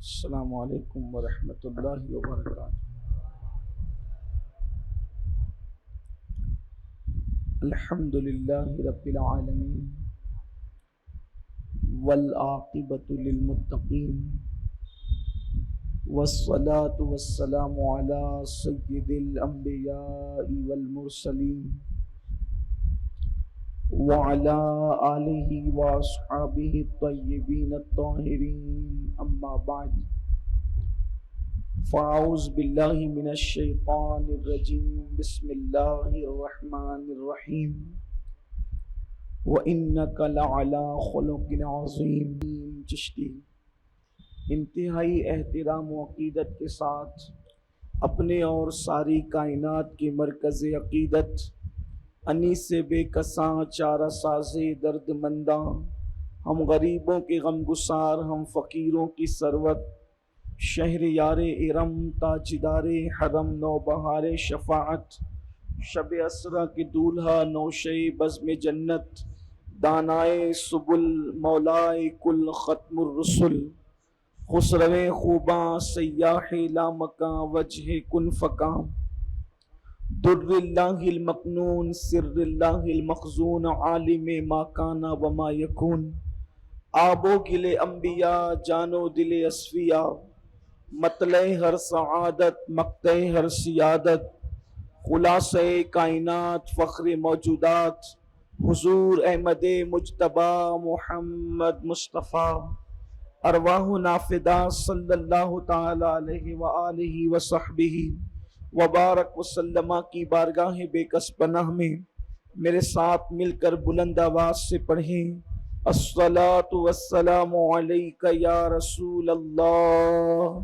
السلام علیکم ورحمۃ اللہ وبرکاتہ۔ الحمد للہ رب العالمین والعاقبۃ للمتقین والصلاة والسلام علی سید الانبیاء والمرسلین وعلی آلہ واصحابہ الطیبین الطاہرین، اما بعد فاعوذ باللہ من الشیطان الرجیم، بسم اللہ الرحمن الرحیم، وَإِنَّكَ لَعَلَىٰ خُلُقٍ عَظِيمٍ۔ چشتی انتہائی احترام و عقیدت کے ساتھ اپنے اور ساری کائنات کے مرکز عقیدت انیس بے کساں چارہ ساز درد منداں، ہم غریبوں کے غم گسار، ہم فقیروں کی ثروت، شہر یار ارم، تاجدار حرم، نوبہار شفاعت، شب اسرا کے دولہا، نوشے بزم جنت، دانائے سبل، مولائے کل، ختم الرسل، خسرو خوباں، سیاح لامکاں، وجہ کن فکاں، در اللہ المکنون، سر اللہ المخزون، عالم ما کان و ما یکون، آب و گل انبیاء، جان و دل اصفیاء، مطلع ہر سعادت، مقطع ہر سیادت، خلاصہ کائنات، فخر موجودات، حضور احمد مجتبی محمد مصطفیٰ، ارواح نافدہ صلی اللہ تعالی علیہ وآلہ وصحبہ وبارک وسلم کی بارگاہ بے کس پناہ میں میرے ساتھ مل کر بلند آواز سے پڑھیں، الصلاۃ والسلام علیک یا رسول اللہ،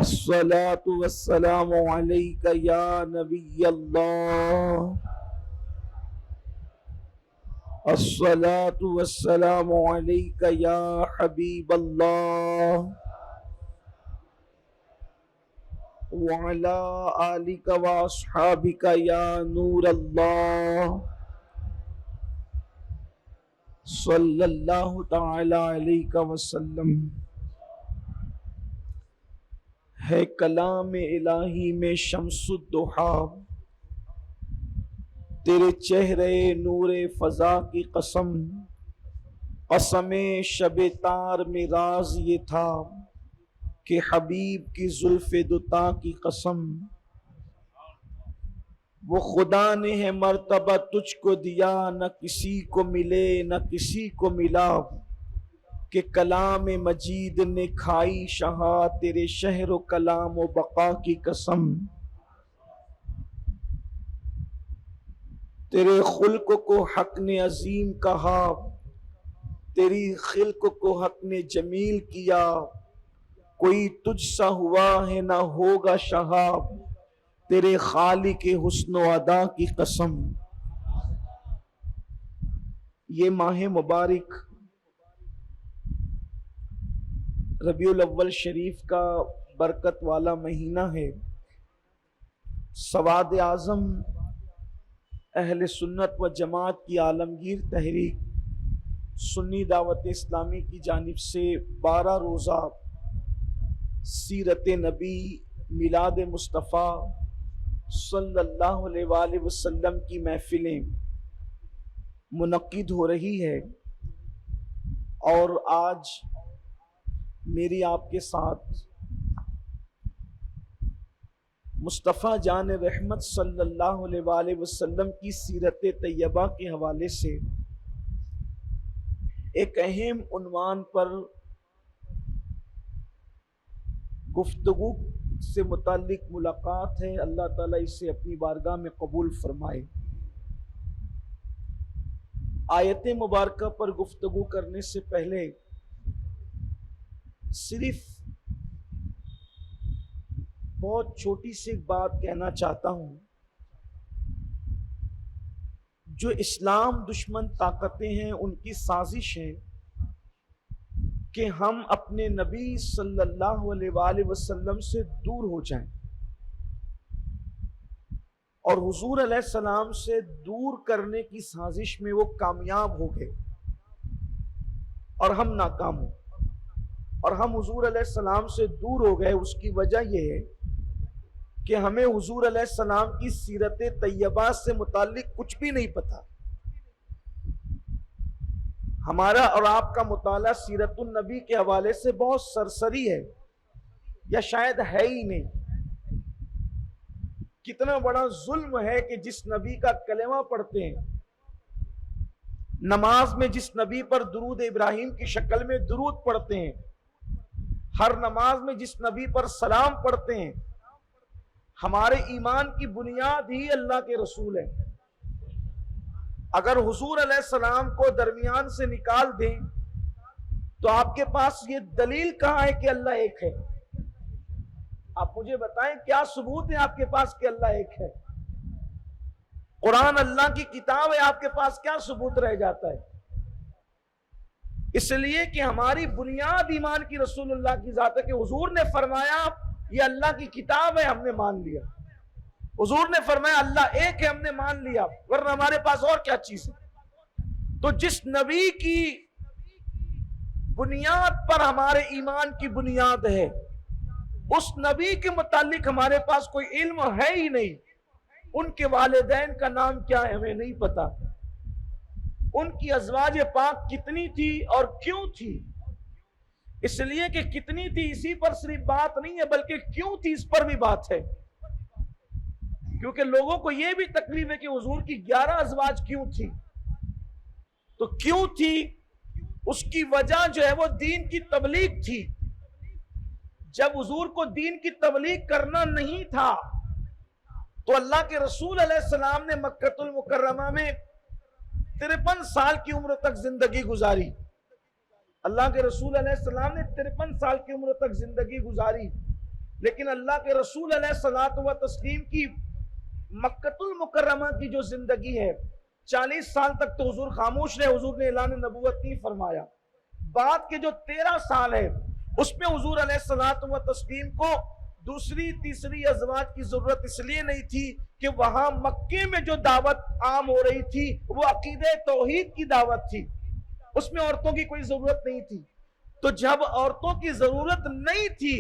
الصلاۃ والسلام علیک یا نبی اللہ، الصلاۃ والسلام علیک یا حبیب اللہ، وعلی آلک واصحابک یا نور اللہ، صلی اللہ تعالی علیہ وسلم۔ ہے کلام الہی میں شمس الضحیٰ، تیرے چہرے نور فضا کی قسم، قسم شب تار میں راز یہ تھا کہ حبیب کی زلف دوتا کی قسم، وہ خدا نے ہے مرتبہ تجھ کو دیا، نہ کسی کو ملے نہ کسی کو ملا، کہ کلام مجید نے کھائی شہا، تیرے شہر و کلام و بقا کی قسم، تیرے خلق کو حق نے عظیم کہا، تیری خلق کو حق نے جمیل کیا، کوئی تجھ سا ہوا ہے نہ ہوگا شہاب، تیرے خالق حسن و ادا کی قسم۔ یہ ماہ مبارک ربیع الاول شریف کا برکت والا مہینہ ہے۔ سواد اعظم اہل سنت و جماعت کی عالمگیر تحریک سنی دعوت اسلامی کی جانب سے 12 روزہ سیرت نبی، میلاد مصطفیٰ صلی اللہ علیہ وآلہ وسلم کی محفلیں منعقد ہو رہی ہے، اور آج میری آپ کے ساتھ مصطفیٰ جان رحمت صلی اللہ علیہ وآلہ وسلم کی سیرت طیبہ کے حوالے سے ایک اہم عنوان پر گفتگو سے متعلق ملاقات ہے۔ اللہ تعالیٰ اسے اپنی بارگاہ میں قبول فرمائے۔ آیت مبارکہ پر گفتگو کرنے سے پہلے صرف بہت چھوٹی سی ایک بات کہنا چاہتا ہوں۔ جو اسلام دشمن طاقتیں ہیں ان کی سازش ہے کہ ہم اپنے نبی صلی اللہ علیہ وآلہ وسلم سے دور ہو جائیں، اور حضور علیہ السلام سے دور کرنے کی سازش میں وہ کامیاب ہو گئے اور ہم ناکام ہوں۔ اور ہم حضور علیہ السلام سے دور ہو گئے، اس کی وجہ یہ ہے کہ ہمیں حضور علیہ السلام کی سیرت طیبہ سے متعلق کچھ بھی نہیں پتا۔ ہمارا اور آپ کا مطالعہ سیرت النبی کے حوالے سے بہت سرسری ہے، یا شاید ہے ہی نہیں۔ کتنا بڑا ظلم ہے کہ جس نبی کا کلمہ پڑھتے ہیں، نماز میں جس نبی پر درود ابراہیم کی شکل میں درود پڑھتے ہیں، ہر نماز میں جس نبی پر سلام پڑھتے ہیں، ہمارے ایمان کی بنیاد ہی اللہ کے رسول ہے۔ اگر حضور علیہ السلام کو درمیان سے نکال دیں تو آپ کے پاس یہ دلیل کہاں ہے کہ اللہ ایک ہے؟ آپ مجھے بتائیں کیا ثبوت ہے آپ کے پاس کہ اللہ ایک ہے؟ قرآن اللہ کی کتاب ہے، آپ کے پاس کیا ثبوت رہ جاتا ہے؟ اس لیے کہ ہماری بنیاد ایمان کی رسول اللہ کی ذات ہے، کہ حضور نے فرمایا یہ اللہ کی کتاب ہے، ہم نے مان لیا۔ حضور نے فرمایا اللہ ایک ہے، ہم نے مان لیا، ورنہ ہمارے پاس اور کیا چیز ہے؟ تو جس نبی کی بنیاد پر ہمارے ایمان کی بنیاد ہے، اس نبی کے متعلق ہمارے پاس کوئی علم ہے ہی نہیں۔ ان کے والدین کا نام کیا ہے ہمیں نہیں پتا، ان کی ازواج پاک کتنی تھی اور کیوں تھی؟ اس لیے کہ کتنی تھی اسی پر صرف بات نہیں ہے، بلکہ کیوں تھی اس پر بھی بات ہے، کیونکہ لوگوں کو یہ بھی تکلیف ہے کہ حضور کی 11 ازواج کیوں تھی۔ تو کیوں تھی؟ اس کی وجہ جو ہے وہ دین کی تبلیغ تھی۔ جب حضور کو دین کی تبلیغ کرنا نہیں تھا تو اللہ کے رسول علیہ السلام نے مکہ المکرمہ میں 53 سال کی عمر تک زندگی گزاری۔ اللہ کے رسول علیہ السلام نے 53 سال کی عمر تک زندگی گزاری، لیکن اللہ کے رسول علیہ الصلوۃ والتسلیم کی مکہ المکرمہ کی جو زندگی ہے 40 سال تک تو حضور خاموش رہے، حضور نے اعلان نبوت نہیں فرمایا۔ بعد کے جو 13 سال ہے اس میں حضور علیہ الصلوۃ والتسلیم کو دوسری تیسری ازواج کی ضرورت اس لیے نہیں تھی کہ وہاں مکے میں جو دعوت عام ہو رہی تھی وہ عقیدہ توحید کی دعوت تھی، اس میں عورتوں کی کوئی ضرورت نہیں تھی۔ تو جب عورتوں کی ضرورت نہیں تھی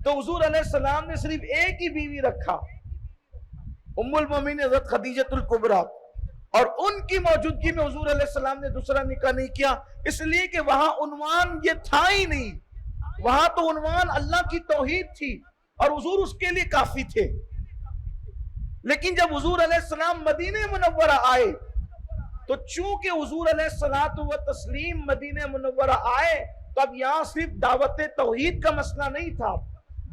تو حضور علیہ السلام نے صرف ایک ہی بیوی رکھا، ام المومنین حضرت خدیجہ الکبریٰ، اور ان کی موجودگی میں حضور علیہ السلام نے دوسرا نکاح نہیں کیا، اس لیے کہ وہاں عنوان یہ تھا ہی نہیں۔ وہاں تو عنوان اللہ کی توحید تھی اور حضور اس کے لیے کافی تھے۔ لیکن جب حضور علیہ السلام مدینہ منورہ آئے تو چونکہ حضور علیہ الصلوۃ والتسلیم مدینہ منورہ آئے تو اب یہاں صرف دعوت توحید کا مسئلہ نہیں تھا،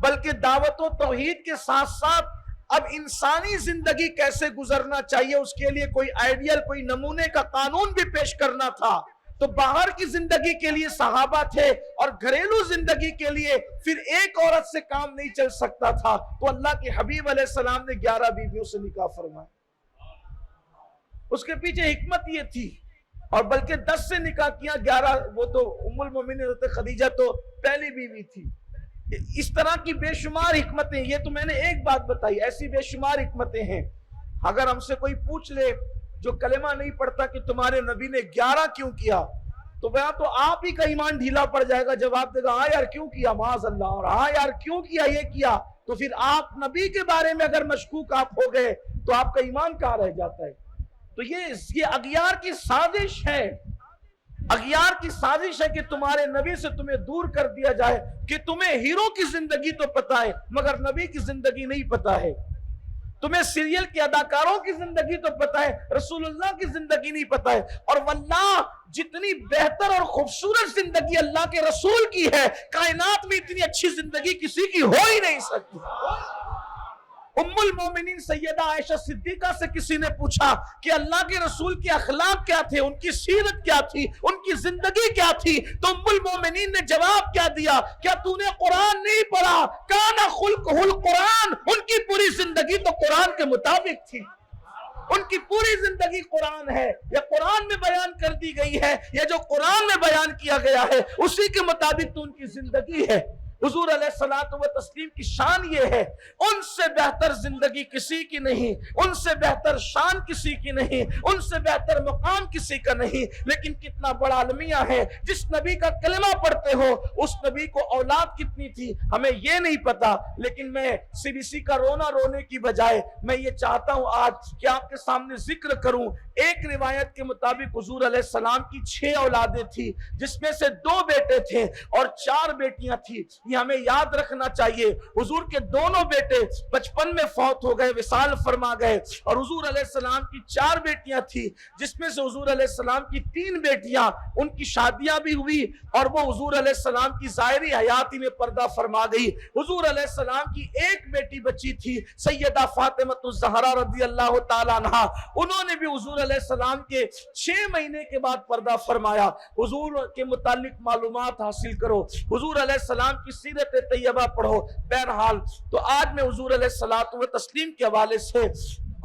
بلکہ دعوت و توحید کے ساتھ ساتھ اب انسانی زندگی کیسے گزرنا چاہیے اس کے لیے کوئی آئیڈیل، کوئی نمونے کا قانون بھی پیش کرنا تھا۔ تو باہر کی زندگی کے لیے صحابہ تھے اور گھریلو زندگی کے لیے پھر ایک عورت سے کام نہیں چل سکتا تھا، تو اللہ کے حبیب علیہ السلام نے 11 بیویوں سے نکاح فرمایا۔ اس کے پیچھے حکمت یہ تھی، اور بلکہ 10 سے نکاح کیا، 11 وہ تو ام المومنین حضرت خدیجہ تو پہلی بیوی تھی۔ اس طرح کی بے شمار حکمتیں، یہ تو میں نے ایک بات بتائی، ایسی بے شمار حکمتیں ہیں۔ اگر ہم سے کوئی پوچھ لے جو کلمہ نہیں پڑھتا کہ تمہارے نبی نے 11 کیوں کیا، تو وہ تو آپ ہی کا ایمان ڈھیلا پڑ جائے گا، جواب دے گا ہاں یار کیوں کیا معاذ اللہ، اور ہاں یار کیوں کیا یہ کیا، تو پھر آپ نبی کے بارے میں اگر مشکوک آپ ہو گئے تو آپ کا ایمان کہاں رہ جاتا ہے؟ تو یہ اغیار کی سازش ہے، اغیار کی سازش ہے کہ تمہارے نبی سے تمہیں دور کر دیا جائے، کہ تمہیں ہیرو کی زندگی تو پتا ہے مگر نبی کی زندگی نہیں پتا ہے، تمہیں سیریل کے اداکاروں کی زندگی تو پتا ہے، رسول اللہ کی زندگی نہیں پتا ہے۔ اور واللہ جتنی بہتر اور خوبصورت زندگی اللہ کے رسول کی ہے، کائنات میں اتنی اچھی زندگی کسی کی ہو ہی نہیں سکتی۔ ام المومنین سیدہ عائشہ صدیقہ سے کسی نے پوچھا کہ اللہ کے رسول کے اخلاق کیا تھے، ان کی سیرت کیا تھی، ان کی زندگی کیا تھی، تو ام المومنین نے جواب کیا دیا، کیا تو نے قرآن نہیں پڑھا؟ کان خلقہ القرآن، ان کی پوری زندگی تو قرآن کے مطابق تھی، ان کی پوری زندگی قرآن ہے، یا قرآن میں بیان کر دی گئی ہے، یا جو قرآن میں بیان کیا گیا ہے اسی کے مطابق تو ان کی زندگی ہے۔ حضور علیہ الصلوۃ والتسلیم کی شان یہ ہے، ان سے بہتر زندگی کسی کی نہیں، ان سے بہتر شان کسی کی نہیں، ان سے بہتر مقام کسی کا نہیں، لیکن کتنا بڑا المیہ ہے، جس نبی کا کلمہ پڑھتے ہو اس نبی کو اولاد کتنی تھی ہمیں یہ نہیں پتا، لیکن میں سی بی سی کا رونا رونے کی بجائے میں یہ چاہتا ہوں آج کہ آپ کے سامنے ذکر کروں۔ ایک روایت کے مطابق حضور علیہ السلام کی 6 اولادیں تھی، جس میں سے 2 بیٹے تھے اور 4 بیٹیاں تھی۔ یہ ہمیں یاد رکھنا چاہیے، حضور کے دونوں بیٹے بچپن میں فوت ہو گئے، وصال فرما گئے، اور حضور علیہ السلام کی 4 بیٹیاں تھی، جس میں سے حضور علیہ السلام کی 3 بیٹیاں ان کی شادیاں بھی ہوئی اور وہ حضور علیہ السلام کی ظاہری حیاتی میں پردہ فرما گئی۔ حضور علیہ السلام کی ایک بیٹی بچی تھی سیدہ فاطمہ الزہرا رضی اللہ تعالیٰ عنہا، انہوں نے بھی حضور علیہ السلام کے 6 مہینے کے بعد پردہ فرمایا۔ حضور کے متعلق معلومات حاصل کرو، حضور علیہ السلام کی سیرت طیبہ پڑھو۔ بہرحال تو آج میں حضور علیہ الصلوۃ والتسلیم کے حوالے سے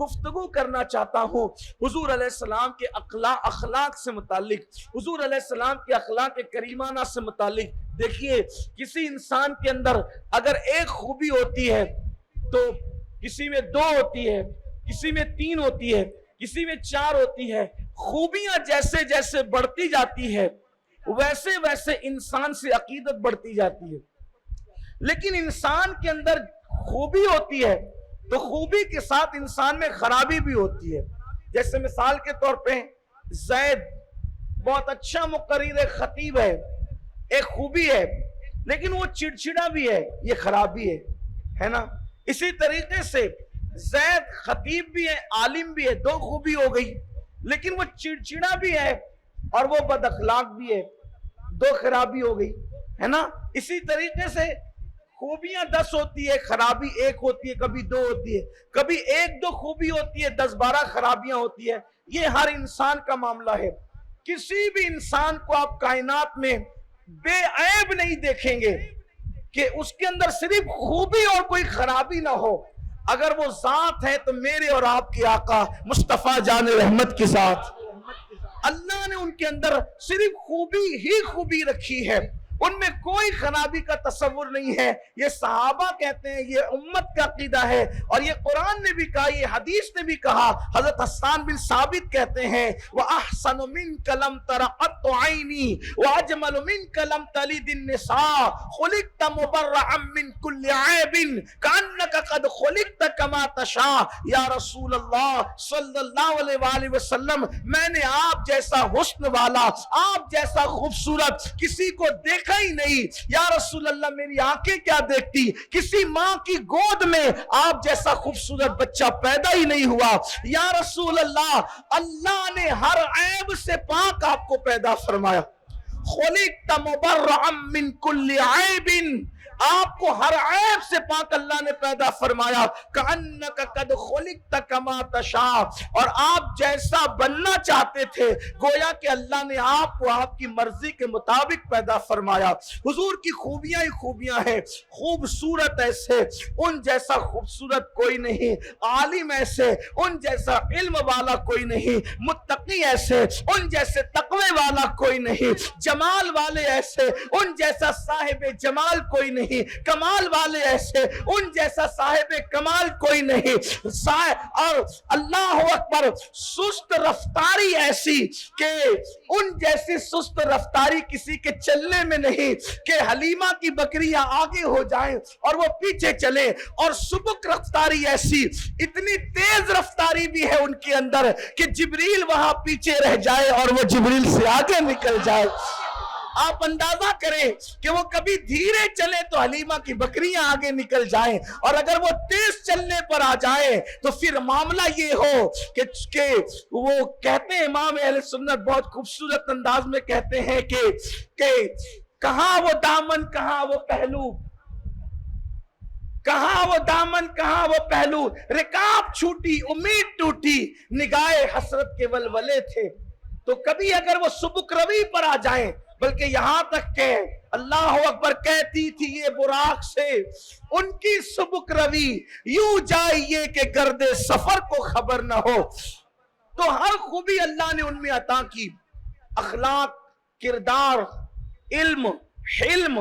گفتگو کرنا چاہتا ہوں، حضور علیہ السلام کے اخلاق سے متعلق، حضور علیہ السلام کے اخلاق کریمانہ سے متعلق۔ دیکھیے، کسی انسان کے اندر اگر ایک خوبی ہوتی ہے تو کسی میں 2 ہوتی ہے، کسی میں 3 ہوتی ہے، کسی میں 4 ہوتی ہے۔ خوبیاں جیسے جیسے بڑھتی جاتی ہے ویسے ویسے انسان سے عقیدت بڑھتی جاتی ہے، لیکن انسان کے اندر خوبی ہوتی ہے تو خوبی کے ساتھ انسان میں خرابی بھی ہوتی ہے۔ جیسے مثال کے طور پہ زید بہت اچھا مقرر خطیب ایک خوبی ہے، لیکن وہ چڑچڑا بھی ہے، یہ خرابی ہے نا۔ اسی طریقے سے زید خطیب بھی ہے، عالم بھی ہے، 2 خوبی ہو گئی، لیکن وہ چڑچڑا بھی ہے اور وہ بد اخلاق بھی ہے، 2 خرابی ہو گئی، ہے نا۔ اسی طریقے سے خوبیاں 10 ہوتی ہے، خرابی 1 ہوتی ہے، کبھی 2 ہوتی ہے، کبھی 1-2 خوبی ہوتی ہے، 10-12 خرابیاں ہوتی ہے۔ یہ ہر انسان کا معاملہ ہے۔ کسی بھی انسان کو آپ کائنات میں بے عیب نہیں دیکھیں گے کہ اس کے اندر صرف خوبی اور کوئی خرابی نہ ہو۔ اگر وہ ذات ہے تو میرے اور آپ کے آقا مصطفیٰ جان رحمت کی ذات، اللہ نے ان کے اندر صرف خوبی ہی خوبی رکھی ہے، ان میں کوئی خرابی کا تصور نہیں ہے۔ یہ صحابہ کہتے ہیں، یہ امت کا عقیدہ ہے، اور یہ قرآن نے بھی کہا، یہ حدیث نے بھی کہا۔ حضرت حسان بن ثابت کہتے ہیں وَأَحْسَنُ مِنْكَ لَمْ تَرَ قَطُّ عَيْنِي وَأَجْمَلُ مِنْكَ لَمْ تَلِدِ النِّسَاءُ خُلِقْتَ مُبَرَّأً مِنْ كُلِّ عَيْبٍ كَأَنَّكَ قَدْ خُلِقْتَ كَمَا تَشَاءُ۔ یا رسول اللہ صلی اللہ علیہ وآلہ وسلم، میں نے آپ جیسا حسن والا، آپ جیسا خوبصورت کسی کو دیکھا ہی نہیں۔ یا رسول اللہ، میری آنکھیں کیا دیکھتی، کسی ماں کی گود میں آپ جیسا خوبصورت بچہ پیدا ہی نہیں ہوا۔ یا رسول اللہ، اللہ نے ہر عیب سے پاک آپ کو پیدا فرمایا۔ خلقت مبرئا من کل عیب، آپ کو ہر عیب سے پاک اللہ نے پیدا فرمایا۔ کأنک قد خلقت کما تشاء، اور آپ جیسا بننا چاہتے تھے گویا کہ اللہ نے آپ کو آپ کی مرضی کے مطابق پیدا فرمایا۔ حضور کی خوبیاں ہی خوبیاں ہیں، خوبصورت ایسے ان جیسا خوبصورت کوئی نہیں، عالم ایسے ان جیسا علم والا کوئی نہیں، متقی ایسے ان جیسے تقوی والا کوئی نہیں، جمال والے ایسے ان جیسا صاحب جمال کوئی نہیں، کمال والے ایسے ان جیسا صاحب کمال کوئی نہیں۔ اور اللہ اکبر، سست رفتاری ایسی کہ ان جیسی سست رفتاری کسی کے چلنے میں نہیں کہ حلیمہ کی بکریاں آگے ہو جائیں اور وہ پیچھے چلے، اور سبک رفتاری ایسی، اتنی تیز رفتاری بھی ہے ان کے اندر کہ جبریل وہاں پیچھے رہ جائے اور وہ جبریل سے آگے نکل جائے۔ آپ اندازہ کریں کہ وہ کبھی دھیرے چلے تو حلیمہ کی بکریاں آگے نکل جائیں، اور اگر وہ تیز چلنے پر آ جائیں تو پھر معاملہ یہ ہو کہ وہ کہتے ہیں، امام اہل سنت بہت خوبصورت انداز میں کہتے ہیں کہ کہاں وہ دامن کہاں وہ پہلو، کہاں وہ دامن کہاں وہ پہلو، رکاب چھوٹی امید ٹوٹی، نگاہ حسرت کے ولولے تھے۔ تو کبھی اگر وہ سبک روی پر آ جائیں، بلکہ یہاں تک کہ اللہ اکبر کہتی تھی یہ براق سے، ان کی سبک روی یوں جائیے کہ گرد سفر کو خبر نہ ہو۔ تو ہر خوبی اللہ نے ان میں عطا کی، اخلاق، کردار، علم، حلم،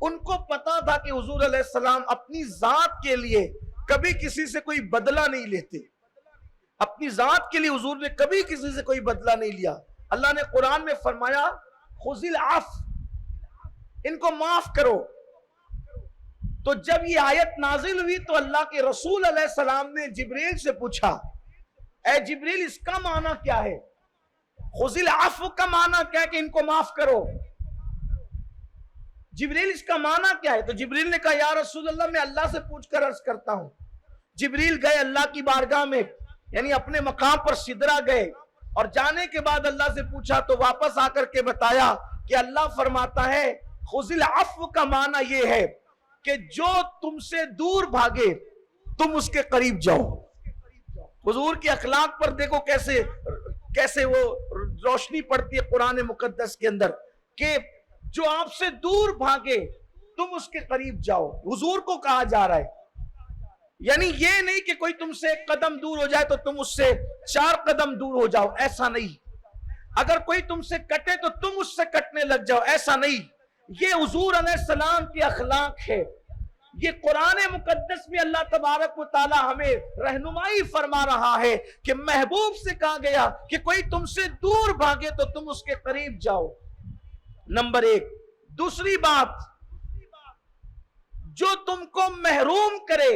ان کو پتا تھا کہ حضور علیہ السلام اپنی ذات کے لیے کبھی کسی سے کوئی بدلہ نہیں لیتے. اپنی ذات کے لیے حضور نے کبھی کسی سے کوئی بدلہ نہیں لیا. اللہ نے قرآن میں فرمایا خذ العفو، ان کو معاف کرو. تو جب یہ آیت نازل ہوئی تو اللہ کے رسول علیہ السلام نے جبریل سے پوچھا، اے جبریل اس کا معنی کیا ہے؟ خذ العفو کا معنی کیا ہے کہ ان کو معاف کرو؟ جبریل اس کا معنی کیا ہے؟ تو جبریل نے کہا یا رسول اللہ میں اللہ سے پوچھ کر عرض کرتا ہوں. جبریل گئے اللہ کی بارگاہ میں، یعنی اپنے مقام پر سدرہ گئے، اور جانے کے بعد اللہ سے پوچھا تو واپس آ کر کے بتایا کہ اللہ فرماتا ہے خذ العفو کا معنی یہ ہے کہ جو تم سے دور بھاگے تم اس کے قریب جاؤ. حضور کے اخلاق پر دیکھو کیسے وہ روشنی پڑتی ہے قرآن مقدس کے اندر کہ جو آپ سے دور بھاگے تم اس کے قریب جاؤ. حضور کو کہا جا رہا ہے، یعنی یہ نہیں کہ کوئی تم سے ایک قدم دور ہو جائے تو تم اس سے 4 قدم دور ہو جاؤ، ایسا نہیں. اگر کوئی تم سے کٹے تو تم اس سے کٹنے لگ جاؤ، ایسا نہیں. یہ حضور علیہ السلام کی اخلاق ہے. یہ قرآن مقدس میں اللہ تبارک و تعالی ہمیں رہنمائی فرما رہا ہے کہ محبوب سے کہا گیا کہ کوئی تم سے دور بھاگے تو تم اس کے قریب جاؤ. نمبر 1. دوسری بات، جو تم کو محروم کرے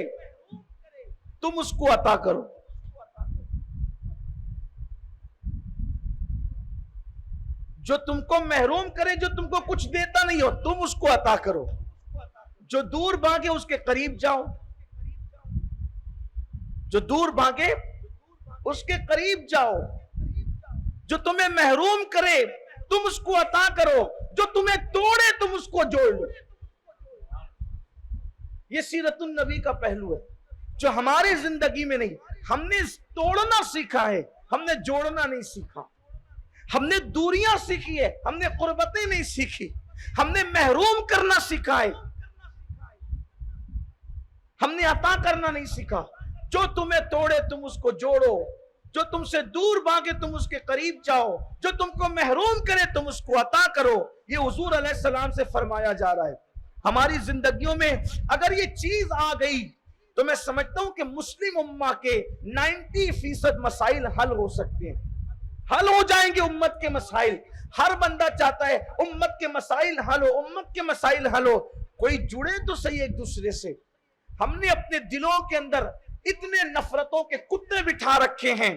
تم اس کو عطا کرو. جو تم کو محروم کرے، جو تم کو کچھ دیتا نہیں ہو تم اس کو عطا کرو. جو دور بھاگے اس کے قریب جاؤ. جو دور بھاگے اس کے قریب جاؤ. جو تمہیں محروم کرے تم اس کو عطا کرو. جو تمہیں توڑے تم اس کو جوڑ لو. یہ سیرت النبی کا پہلو ہے جو ہماری زندگی میں نہیں. ہم نے توڑنا سیکھا ہے، ہم نے جوڑنا نہیں سیکھا. ہم نے دوریاں سیکھی ہے، ہم نے قربتیں نہیں سیکھی. ہم نے محروم کرنا سیکھا ہے، ہم نے عطا کرنا نہیں سیکھا. جو تمہیں توڑے تم اس کو جوڑو. جو تم سے دور بھاگے تم اس کے قریب جاؤ. جو تم کو محروم کرے تم اس کو عطا کرو. یہ حضور علیہ السلام سے فرمایا جا رہا ہے. ہماری زندگیوں میں اگر یہ چیز آ گئی تو میں سمجھتا ہوں کہ مسلم امہ کے 90% مسائل حل ہو سکتے ہیں. حل ہو جائیں گے امت کے مسائل. ہر بندہ چاہتا ہے امت کے مسائل حل ہو، امت کے مسائل حل ہو. کوئی جڑے تو صحیح ایک دوسرے سے. ہم نے اپنے دلوں کے اندر اتنے نفرتوں کے کتے بٹھا رکھے ہیں.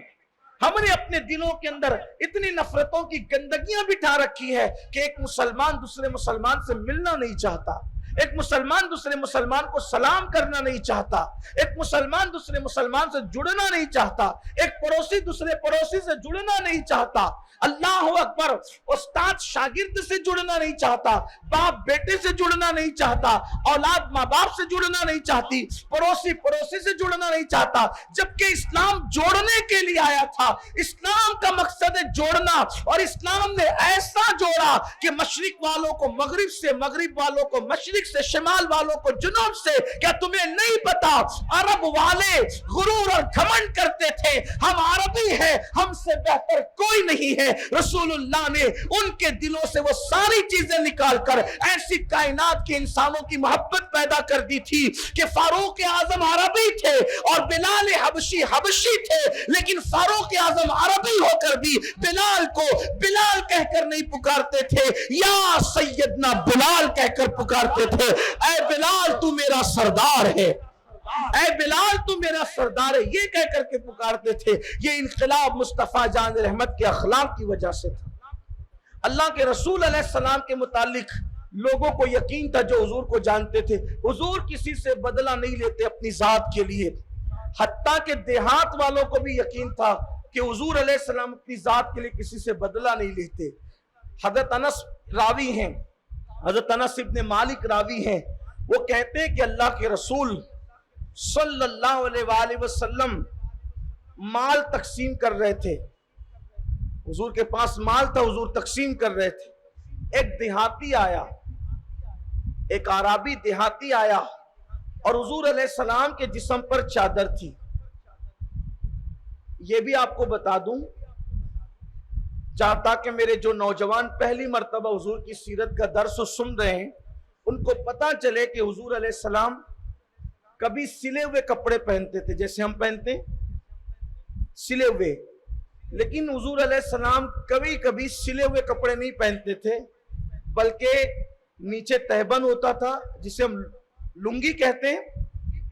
ہم نے اپنے دلوں کے اندر اتنی نفرتوں کی گندگیاں بٹھا رکھی ہے کہ ایک مسلمان دوسرے مسلمان سے ملنا نہیں چاہتا. ایک مسلمان دوسرے مسلمان کو سلام کرنا نہیں چاہتا. ایک مسلمان دوسرے مسلمان سے جڑنا نہیں چاہتا. ایک پڑوسی دوسرے پڑوسی سے جڑنا نہیں چاہتا. اللہ اکبر. استاد شاگرد سے جڑنا نہیں چاہتا. باپ بیٹے سے جڑنا نہیں چاہتا. اولاد ماں باپ سے جڑنا نہیں چاہتی. پڑوسی پڑوسی سے جڑنا نہیں چاہتا. جبکہ اسلام جوڑنے کے لیے آیا تھا. اسلام کا مقصد ہے جوڑنا. اور اسلام نے ایسا جوڑا کہ مشرق والوں کو مغرب سے، مغرب والوں کو مشرق سے، شمال والوں کو جنوب سے. کیا تمہیں نہیں پتا عرب والے غرور اور گھمنڈ کرتے تھے ہم عربی ہیں، ہم سے بہتر کوئی نہیں ہے. رسول اللہ نے ان کے دلوں سے وہ ساری چیزیں نکال کر ایسی کائنات کے انسانوں کی محبت پیدا کر دی تھی کہ فاروق اعظم عربی تھے اور بلال حبشی حبشی تھے، لیکن فاروق اعظم عربی ہو کر بھی بلال کو بلال کہہ کر نہیں پکارتے تھے، یا سیدنا بلال کہہ کر پکارتے تھے. اے بلال تو میرا سردار ہے، اے بلال تو میرا سردار ہے، یہ کہہ کر کے پکارتے تھے. یہ انقلاب مصطفیٰ جان رحمت کے اخلاق کی وجہ سے تھا. اللہ کے رسول علیہ السلام کے متعلق لوگوں کو یقین تھا جو حضور کو جانتے تھے. حضور کسی سے بدلہ نہیں لیتے اپنی ذات کے لیے. حتیٰ کہ دیہات والوں کو بھی یقین تھا کہ حضور علیہ السلام اپنی ذات کے لیے کسی سے بدلہ نہیں لیتے. حضرت انس راوی ہیں، حضرت انس ابن مالک راوی ہیں. وہ کہتے ہیں کہ اللہ کے رسول صلی اللہ علیہ وآلہ وسلم مال تقسیم کر رہے تھے. حضور کے پاس مال تھا، حضور تقسیم کر رہے تھے. ایک دیہاتی آیا، ایک عربی دیہاتی آیا اور حضور علیہ السلام کے جسم پر چادر تھی. یہ بھی آپ کو بتا دوں چاہتا کہ میرے جو نوجوان پہلی مرتبہ حضور کی سیرت کا درس سن رہے ہیں ان کو پتا چلے کہ حضور علیہ السلام کبھی سلے ہوئے کپڑے پہنتے تھے جیسے ہم پہنتے ہیں سلے ہوئے، لیکن حضور علیہ السلام کبھی کبھی سلے ہوئے کپڑے نہیں پہنتے تھے، بلکہ نیچے تہبند ہوتا تھا جسے ہم لنگی کہتے ہیں،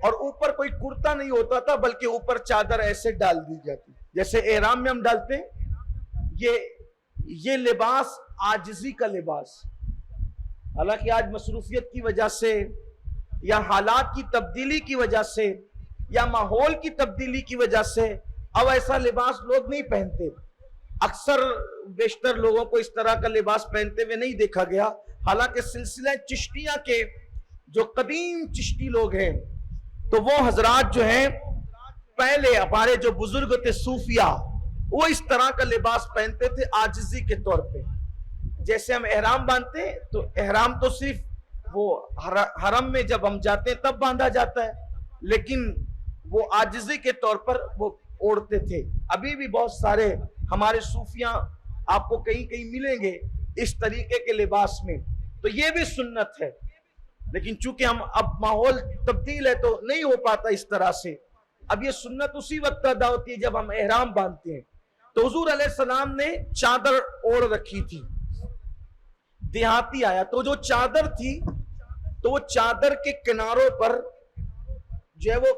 اور اوپر کوئی کرتا نہیں ہوتا تھا بلکہ اوپر چادر ایسے ڈال دی جاتی جیسے احرام میں ہم ڈالتے ہیں۔ یہ لباس عاجزی کا لباس، حالانکہ آج مصروفیت کی وجہ سے یا حالات کی تبدیلی کی وجہ سے یا ماحول کی تبدیلی کی وجہ سے اب ایسا لباس لوگ نہیں پہنتے، اکثر بیشتر لوگوں کو اس طرح کا لباس پہنتے ہوئے نہیں دیکھا گیا، حالانکہ سلسلہ چشتیہ کے جو قدیم چشتی لوگ ہیں تو وہ حضرات جو ہیں پہلے ہمارے جو بزرگ تھے صوفیہ وہ اس طرح کا لباس پہنتے تھے عاجزی کے طور پہ، جیسے ہم احرام باندھتے ہیں تو احرام تو صرف وہ حرم میں جب ہم جاتے ہیں تب باندھا جاتا ہے، لیکن وہ عاجزی کے طور پر وہ اوڑھتے تھے۔ ابھی بھی بہت سارے ہمارے صوفیاں آپ کو کہیں کہیں ملیں گے اس طریقے کے لباس میں، تو یہ بھی سنت ہے، لیکن چونکہ ہم اب ماحول تبدیل ہے تو نہیں ہو پاتا اس طرح سے۔ اب یہ سنت اسی وقت ادا ہوتی ہے جب ہم احرام باندھتے ہیں۔ تو حضور علیہ السلام نے چادر اوڑھ رکھی تھی، دیہاتی آیا تو جو چادر تھی تو وہ چادر کے کناروں پر جو ہے وہ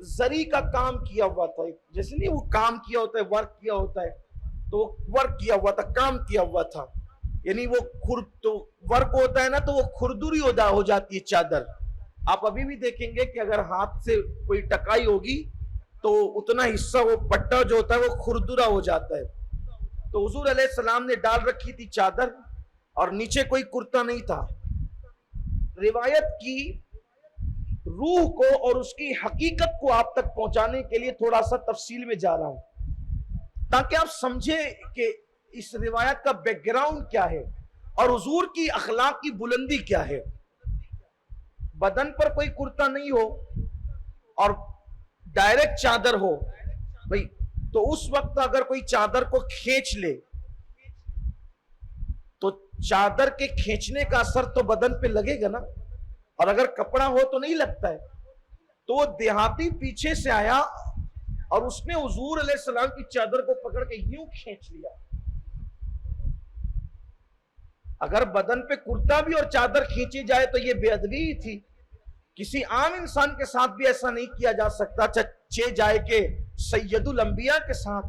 زری کا کام کیا ہوا تھا، جیسے نہیں وہ کام کیا ہوتا ہے، ورک کیا ہوتا ہے، تو ورک کیا ہوا تھا، کام کیا ہوا تھا، یعنی وہ تو ورک ہوتا ہے نا تو وہ کھردری ہو جاتی ہے چادر۔ آپ ابھی بھی دیکھیں گے کہ اگر ہاتھ سے کوئی ٹکائی ہوگی تو اتنا حصہ وہ پٹا جو ہوتا ہے وہ کھردرا ہو جاتا ہے۔ تو حضور علیہ السلام نے ڈال رکھی تھی چادر اور نیچے کوئی کرتا نہیں تھا۔ روایت کی روح کو اور اس کی حقیقت کو آپ تک پہنچانے کے لیے تھوڑا سا تفصیل میں جا رہا ہوں تاکہ آپ سمجھیں کہ اس روایت کا بیک گراؤنڈ کیا ہے اور حضور کی اخلاق کی بلندی کیا ہے۔ بدن پر کوئی کرتا نہیں ہو اور ڈائریکٹ چادر ہو بھئی، تو اس وقت اگر کوئی چادر کو کھینچ لے تو چادر کے کھینچنے کا اثر تو بدن پہ لگے گا نا، اور اگر کپڑا ہو تو نہیں لگتا ہے۔ تو وہ دیہاتی پیچھے سے آیا اور اس نے حضور علیہ السلام کی چادر کو پکڑ کے یوں کھینچ لیا۔ اگر بدن پہ کرتا بھی اور چادر کھینچی جائے تو یہ بے ادبی ہی تھی، کسی عام انسان کے ساتھ بھی ایسا نہیں کیا جا سکتا، چاہے جائے کہ سید الانبیاء کے ساتھ،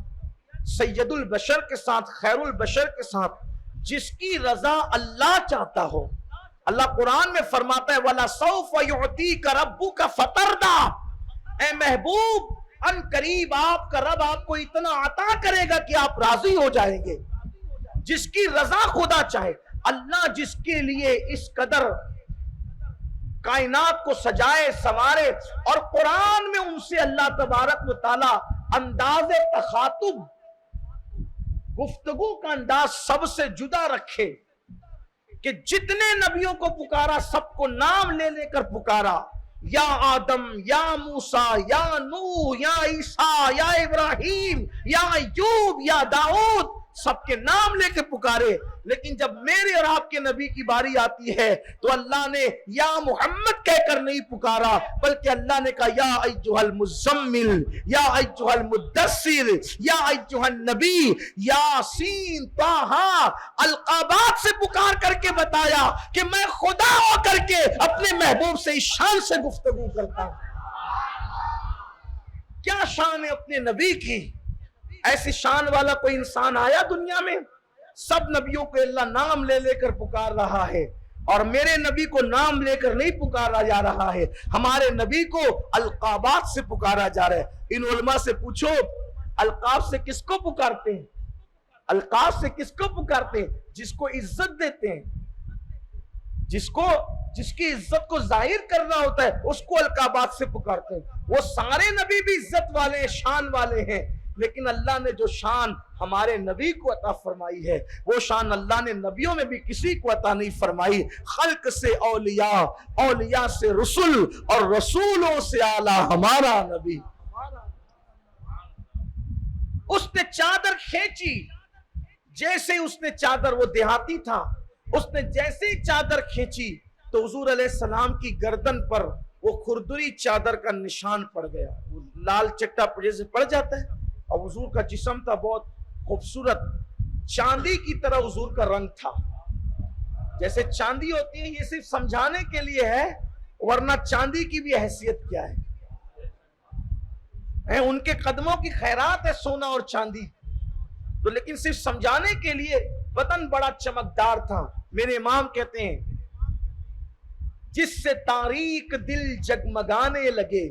سید البشر کے ساتھ، خیر البشر کے ساتھ، جس کی رضا اللہ چاہتا ہو۔ اللہ قرآن میں فرماتا ہے وَلَسَوْفَ يُعْتِيكَ رَبُّكَ فَتَرْضَىٰ، اے محبوب ان قریب آپ کا رب آپ کو اتنا عطا کرے گا کہ آپ راضی ہو جائیں گے۔ جس کی رضا خدا چاہے، اللہ جس کے لیے اس قدر کائنات کو سجائے سوارے، اور قرآن میں ان سے اللہ تبارک و تعالی انداز تخاطب، گفتگو کا انداز سب سے جدا رکھے کہ جتنے نبیوں کو پکارا سب کو نام لے لے کر پکارا، یا آدم، یا موسیٰ، یا نوح، یا عیسیٰ، یا ابراہیم، یا ایوب، یا داؤد، سب کے نام لے کے پکارے۔ لیکن جب میرے اور آپ کے نبی کی باری آتی ہے تو اللہ نے یا محمد کہہ کر نہیں پکارا، بلکہ اللہ نے کہا یا ایھا المزمل، یا ایھا المدثر، یا ایھا النبی، یاسین، طٰہٰ، القابات سے پکار کر کے بتایا کہ میں خدا ہو کر کے اپنے محبوب سے اس شان سے گفتگو کرتا ہوں۔ کیا شان ہے اپنے نبی کی؟ ایسی شان والا کوئی انسان آیا دنیا میں؟ سب نبیوں کو اللہ نام لے لے کر پکار رہا ہے، اور میرے نبی کو نام لے کر نہیں پکارا جا رہا ہے، ہمارے نبی کو القابات سے پکارا جا رہا ہے۔ ان علماء سے پوچھو القاب سے کس کو پکارتے ہیں؟ القاب سے کس کو پکارتے ہیں؟ جس کو عزت دیتے ہیں، جس کی عزت کو ظاہر کرنا ہوتا ہے اس کو القابات سے پکارتے ہیں۔ وہ سارے نبی بھی عزت والے ہیں، شان والے ہیں، لیکن اللہ نے جو شان ہمارے نبی کو عطا فرمائی ہے وہ شان اللہ نے نبیوں میں بھی کسی کو عطا نہیں فرمائی۔ خلق سے اولیاء، اولیاء سے رسول، اور رسولوں سے اعلیٰ ہمارا نبی۔ اس نے چادر کھینچی، جیسے اس نے چادر، وہ دیہاتی تھا، اس نے جیسے ہی چادر کھینچی تو حضور علیہ السلام کی گردن پر وہ کھردری چادر کا نشان پڑ گیا، وہ لال چٹا جیسے پڑ جاتا ہے، اور حضور کا جسم تھا بہت خوبصورت، چاندی کی طرح حضور کا رنگ تھا، جیسے چاندی ہوتی ہے، یہ صرف سمجھانے کے لیے ہے، ورنہ چاندی کی بھی حیثیت کیا ہے، ان کے قدموں کی خیرات ہے سونا اور چاندی، تو لیکن صرف سمجھانے کے لیے بدن بڑا چمکدار تھا۔ میرے امام کہتے ہیں جس سے تاریک دل جگمگانے لگے،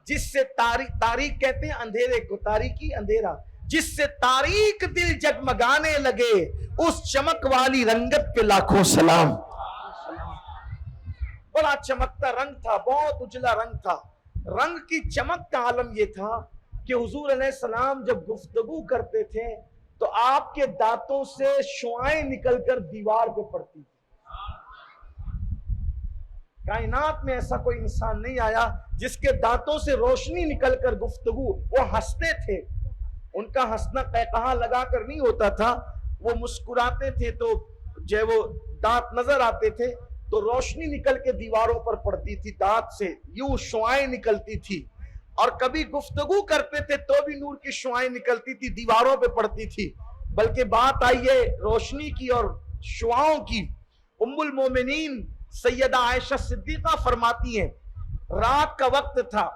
جس سے تاریک کہتے ہیں اندھیرے کو، تاریکی اندھیرا، جس سے تاریک دل جگمگانے لگے اس چمک والی رنگت پہ لاکھوں سلام۔ بڑا چمکتا رنگ تھا، بہت اجلا رنگ تھا، رنگ کی چمک کا عالم یہ تھا کہ حضور علیہ السلام جب گفتگو کرتے تھے تو آپ کے دانتوں سے شعائیں نکل کر دیوار پہ پڑتی تھی۔ کائنات میں ایسا کوئی انسان نہیں آیا جس کے دانتوں سے روشنی نکل کر گفتگو، وہ ہنستے تھے، ان کا ہنسنا قہقہا لگا کر نہیں ہوتا تھا، وہ مسکراتے تھے تو جو وہ دانت نظر آتے تھے تو روشنی نکل کے دیواروں پر پڑتی تھی، دانت سے یوں شعائیں نکلتی تھی، اور کبھی گفتگو کرتے تھے تو بھی نور کی شعائیں نکلتی تھی، دیواروں پہ پڑتی تھی۔ بلکہ بات آئی ہے روشنی کی اور شعاؤں کی، ام المومنین سیدہ عائشہ صدیقہ فرماتی ہیں رات کا وقت تھا،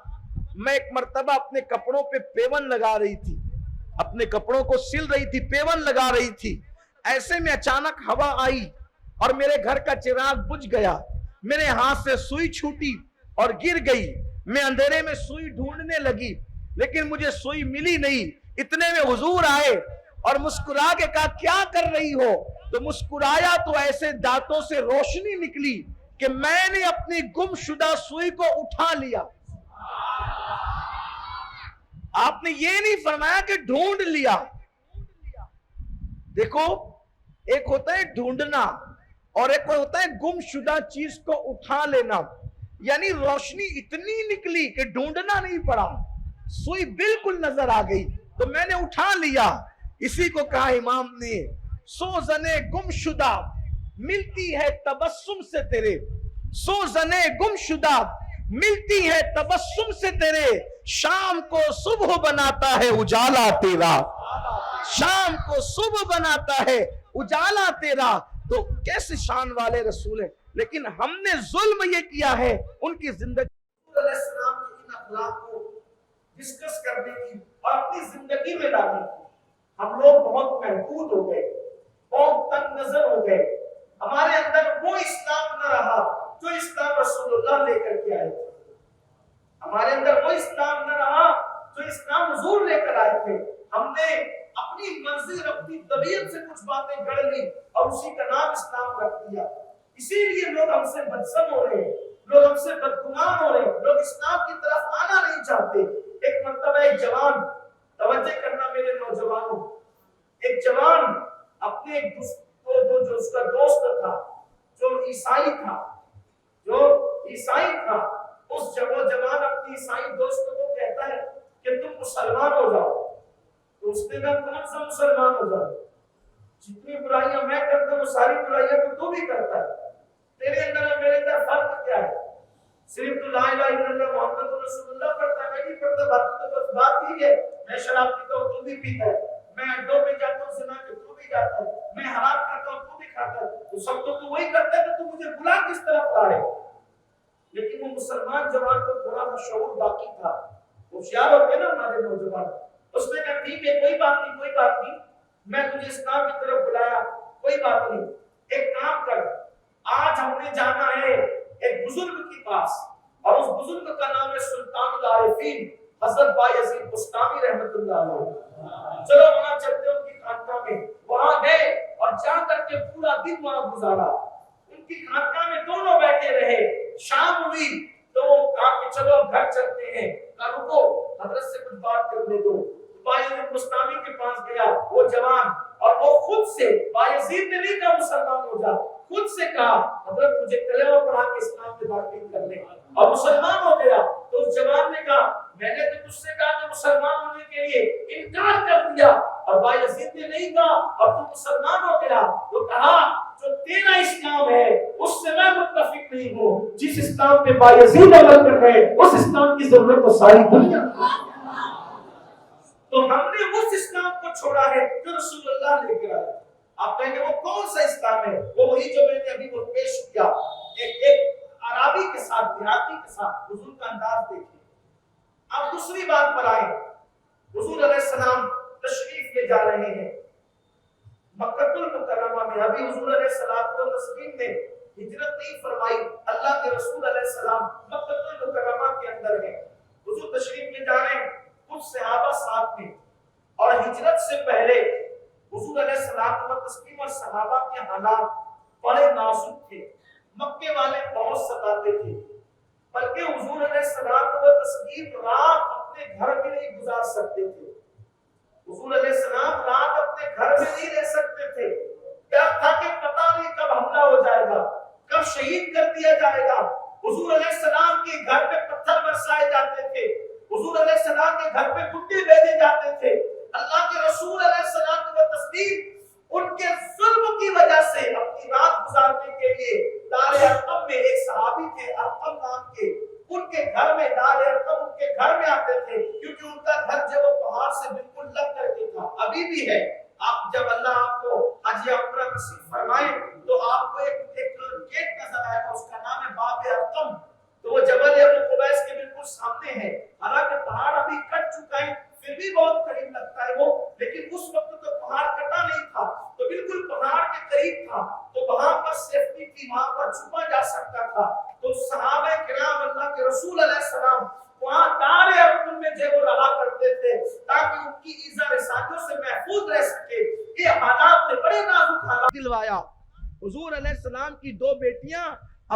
میں ایک مرتبہ اپنے کپڑوں پہ پیون لگا رہی تھی، اپنے کپڑوں کو سل رہی تھی، پیون لگا رہی تھی، ایسے میں اچانک ہوا آئی اور میرے گھر کا چراغ بجھ گیا، میرے ہاتھ سے سوئی چھوٹی اور گر گئی، میں اندھیرے میں سوئی ڈھونڈنے لگی لیکن مجھے سوئی ملی نہیں، اتنے میں حضور آئے اور مسکرا کے کہا کیا کر رہی ہو؟ تو مسکرایا تو ایسے دانتوں سے روشنی نکلی کہ میں نے اپنی گم شدہ سوئی کو اٹھا لیا۔ آپ نے یہ نہیں فرمایا کہ ڈھونڈ لیا۔ دیکھو ایک ہوتا ہے ڈھونڈنا اور ایک ہوتا ہے گم شدہ چیز کو اٹھا لینا، یعنی روشنی اتنی نکلی کہ ڈھونڈنا نہیں پڑا، سوئی بالکل نظر آ گئی تو میں نے اٹھا لیا۔ اسی کو کہا امام نے سوزنے گم شدہ ملتی ہے تبسم سے تیرے، سوزنے گم شدہ ملتی ہے تبسم سے تیرے، شام کو صبح بناتا ہے اجالا تیرا، شام کو صبح بناتا ہے اجالا تیرا۔ تو کیسے شان والے رسول ہیں، لیکن ہم نے ظلم یہ کیا ہے ان کی زندگی علیہ السلام کی ان اخلاق کو ڈسکس کرنے کی اور اپنی زندگی میں لانے کی۔ ہم لوگ بہت محدود ہو گئے، بہت تنگ نظر ہو گئے، ہمارے اندر وہ اسلام نہ رہا جو اسلام رسول اللہ لے کر کے آئے تھے، ہمارے اندر وہ اسلام نہ رہا جو اسلام حضور لے کر آئے تھے۔ ہم نے اپنی مرضی اپنی طبیعت سے کچھ باتیں گڑھ لی اور اسی کا نام اسلام رکھ دیا، اسی لیے لوگ ہم سے بدسم ہو رہے ہیں، لوگ ہم سے بدگمان ہو رہے ہیں، لوگ اسلام کی طرف آنا نہیں چاہتے۔ ایک مرتبہ ایک جوان، توجہ کرنا میرے نوجوانوں، ایک جوان اپنے جو اس کا دوست تھا جو عیسائی تھا، اس جوان اپنی عیسائی دوست کو کہتا ہے کہ تم مسلمان ہو جاؤ، تو اس نے کہا کون سا مسلمان ہو جاؤ، جتنی برائیاں میں کرتا ہوں ساری برائیاں تو بھی کرتا ہے، تیرے اندر اور میرے اندر فرق کیا ہے؟ صرف تو لا الہ الا اللہ محمد رسول اللہ پڑھتا ہے، میں نہیں پڑھتا، بات تو بس بات ہی ہے، میں شراب پیتا ہوں تو بھی پیتا ہے، میں اڈوں پہ جاتا ہوں زنا کے تو بھی جاتا ہے، میں حرام کھاتا ہوں تو بھی کھاتا ہے، تو سب تو وہی کرتا ہے، تو مجھے بلا کس طرف رہا ہے؟ لیکن وہ مسلمان جوان کو تھوڑا سا شعور باقی تھا، ہوشیار ہوتے نا ہمارے نوجوان، اس نے کہا ٹھیک ہے کوئی بات نہیں، کوئی بات نہیں، میں تجھے اسلام کی طرف بلایا، کوئی بات نہیں، ایک کام کر، آج ہم نے جانا ہے ایک بزرگ کے پاس، اور اس بزرگ کا نام ہے سلطان العارفین حضرت بایزید بستامی رحمت اللہ علیہ، چلو وہاں چلتے ان کی خانقاہ میں، وہاں گئے اور جا کر کے پورا دن وہاں گزارا، ان کی خانقاہ میں دونوں بیٹھے رہے، شام ہوئی تو وہ کہا کہ چلو گھر چلتے ہیں، کہا رکو حضرت سے کچھ بات کرنے دو، بایزید بستامی کے پاس گیا وہ جوان، اور وہ خود سے، بایزید نے نہیں کہا مسلمان ہو جا، خود سے کہا حضرت مجھے کلمہ پڑھا کے اسلام میں داخل کر لیں، اور مسلمان ہو گیا۔ تو اس جوان نے کہا میں نے تو تجھ سے کہا کہ مسلمان ہونے کے لیے انکار کر دیا، اور بایزید نے نہیں کہا اور تو مسلمان ہو گیا، تو کہا جو تیرا اسلام ہے اس سے میں نہیں ہو. جس اسلام پہ بایزید عمل کر رہے اس اسلام کی ضرورت تو ساری دنیا. تو ہم نے اس اسلام کو چھوڑا ہے جو رسول اللہ لے کر آئے. آپ کہیں گے وہ کون سا اسلام ہے؟ وہ وہی جو میں نے ابھی وہ پیش کیا. ایک عربی کے ساتھ دیہاتی کے ساتھ حضور کا انداز دیکھیے. اب دوسری بات پر آئیں. حضور علیہ السلام تشریف لے جا رہے ہیں مکہ المکرمہ میں. ابھی حضور علیہ السلام نے ہجرت نہیں فرمائی. اللہ کے رسول علیہ السلام مکہ المکرمہ کے اندر ہیں. حضور تشریف لے جا رہے ہیں, کچھ صحابہ ساتھ میں. اور ہجرت سے پہلے حضور علیہ السلام اور صحابہ کے حالات بڑے نازک تھے. مکے والے بہت ستاتے تھے, بلکہ حضور علیہ السلام رات اپنے گھر میں نہیں گزار سکتے تھے. حضور علیہ السلام رات اپنے گھر میں نہیں رہ سکتے تھے. ڈر تھا کہ پتہ نہیں کب حملہ ہو جائے گا, کب شہید کر دیا جائے گا. حضور علیہ السلام کے گھر پہ پتھر برسائے جاتے تھے. حضور علیہ السلام کے گھر پہ گڈے بھیجے جاتے تھے. اللہ کے رسول علیہ السلام ان کے ظلم کی وجہ سے اپنی رات گزارنے کے لیے دار ارقم میں ایک صحابی تھے ارقم نام کے, ان کے گھر میں دار ارقم ان کے گھر میں آتے تھے, کیونکہ ان کا گھر جو وہ پہاڑ سے بالکل لگ کر کے تھا. ابھی بھی ہے. آپ جب اللہ آپ کو حج یا عمرہ نصیب فرمائے تو آپ کو ایک گیٹ نظر آئے گا, اس کا نام ہے باب ارقم. تو وہ جبل ابو قبیس کے بالکل سامنے ہے. حالانکہ پہاڑ ابھی کٹ چکا ہے, پھر بھی بہت قریب لگتا ہے وہ, لیکن اس وقت تو پہاڑ کٹا نہیں تھا, تو بالکل پہاڑ کے قریب تھا, تو وہاں پر سیفٹی تھی, وہاں پر چھپا جا سکتا تھا. تو صحابہ کرام اللہ کے رسول علیہ السلام وہاں دار ارقم میں جو رہا کرتے تھے تاکہ ان کی ایذا رسائیوں سے محفوظ رہ سکے. یہ حالات نے بڑے نازک حالات دلوایا. حضور علیہ السلام کی دو بیٹیاں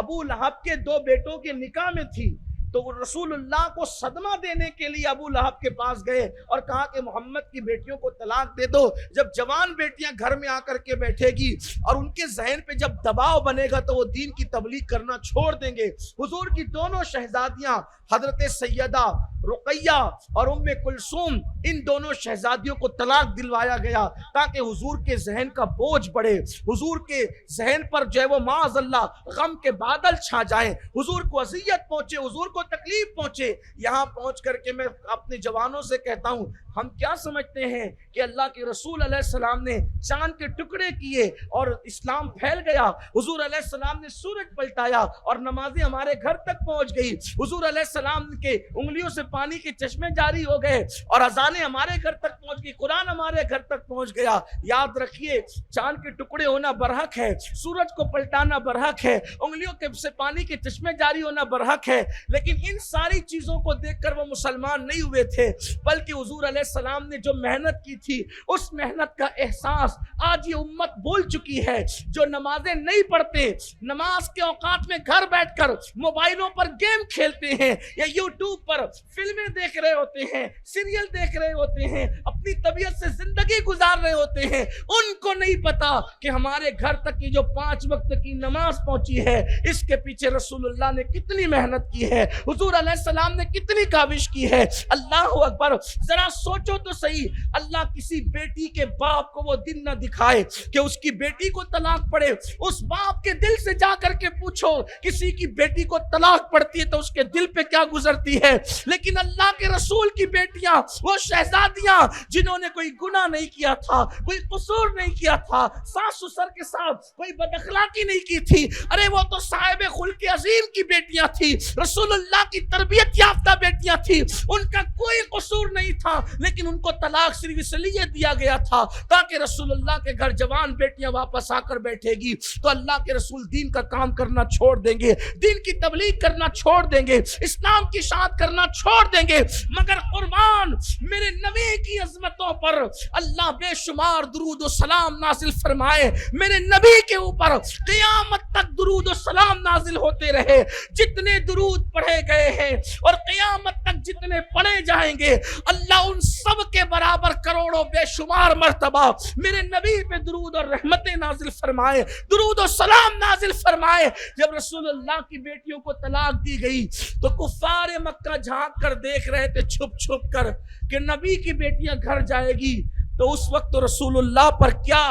ابو لہب کے دو بیٹوں کے نکاح میں تھی, تو وہ رسول اللہ کو صدمہ دینے کے لیے ابو لہب کے پاس گئے اور کہا کہ محمد کی بیٹیوں کو طلاق دے دو. جب جوان بیٹیاں گھر میں آ کر کے بیٹھے گی اور ان کے ذہن پہ جب دباؤ بنے گا تو وہ دین کی تبلیغ کرنا چھوڑ دیں گے. حضور کی دونوں شہزادیاں حضرت سیدہ رقیہ اور ام کلثوم, ان دونوں شہزادیوں کو طلاق دلوایا گیا تاکہ حضور کے ذہن کا بوجھ بڑھے, حضور کے ذہن پر جو ہے وہ معاذ اللہ غم کے بادل چھا جائیں, حضور کو اذیت پہنچے, حضور کو تکلیف پہنچے. یہاں پہنچ کر کے میں اپنے جوانوں سے کہتا ہوں, ہم کیا سمجھتے ہیں کہ اللہ کے رسول علیہ السلام نے چاند کے ٹکڑے کیے اور اسلام پھیل گیا. حضور علیہ السلام نے سورج پلٹایا اور نمازیں ہمارے گھر تک پہنچ گئی. حضور علیہ السلام کے انگلیوں سے پانی کے چشمے جاری ہو گئے اور اذانیں ہمارے گھر تک پہنچ گئی, قرآن ہمارے گھر تک پہنچ گیا. یاد رکھیے, چاند کے ٹکڑے ہونا برحق ہے, سورج کو پلٹانا برحق ہے, انگلیوں سے پانی کے چشمے جاری ہونا برحق ہے, لیکن ان ساری چیزوں کو دیکھ کر وہ مسلمان نہیں ہوئے تھے, بلکہ حضور علیہ السلام نے جو محنت کی تھی اس محنت کا احساس آج یہ امت بھول چکی ہے. جو نمازیں نہیں پڑھتے, نماز کے اوقات میں گھر بیٹھ کر موبائلوں پر گیم کھیلتے ہیں یا یوٹیوب پر فلمیں دیکھ رہے ہوتے ہیں, سیریل دیکھ رہے ہوتے ہیں, اپنی طبیعت سے زندگی گزار رہے ہوتے ہیں, ان کو نہیں پتا کہ ہمارے گھر تک کی جو 5 وقت کی نماز پہنچی ہے اس کے پیچھے رسول اللہ نے کتنی محنت کی ہے, حضور علیہ السلام نے کتنی کاوش کی ہے. اللہ اکبر. ذرا سوچو تو صحیح, اللہ کسی بیٹی کے باپ کو وہ دن نہ دکھائے کہ اس کی بیٹی کو طلاق پڑے. اس باپ کے دل سے جا کر کے پوچھو, کسی کی بیٹی کو طلاق پڑتی ہے تو اس کے دل پہ کیا گزرتی ہے. لیکن اللہ کے رسول کی بیٹیاں, وہ شہزادیاں جنہوں نے کوئی گناہ نہیں کیا تھا, کوئی قصور نہیں کیا تھا, ساس سسر کے ساتھ کوئی بد اخلاقی نہیں کی تھی, ارے وہ تو صاحب خلق عظیم کی بیٹیاں تھی, رسول اللہ کی تربیت یافتہ بیٹیاں تھی, ان کا کوئی قصور نہیں تھا, لیکن ان کو طلاق صرف اس لیے دیا گیا تھا تاکہ رسول اللہ کے گھر جوان بیٹیاں واپس آ کر بیٹھے گی تو اللہ کے رسول دین کا کام کرنا چھوڑ دیں گے, دین کی تبلیغ کرنا چھوڑ دیں گے, اسلام کی اشاعت کرنا چھوڑ دیں گے. مگر قربان میرے نبی کی عظمتوں پر اللہ بے شمار درود و سلام نازل فرمائے, میرے نبی کے اوپر قیامت تک درود و سلام نازل ہوتے رہے. جتنے درود پڑھے گئے ہیں اور قیامت تک جتنے پڑھے جائیں گے, اللہ ان سب کے برابر کروڑوں بے شمار مرتبہ میرے نبی پہ درود اور رحمتیں نازل فرمائے, درود و سلام نازل فرمائے. جب رسول اللہ کی بیٹیوں کو طلاق دی گئی تو کفار مکہ جھانک کر دیکھ رہے تھے چھپ چھپ کر کہ نبی کی بیٹیاں گھر جائے گی تو اس وقت رسول اللہ پر کیا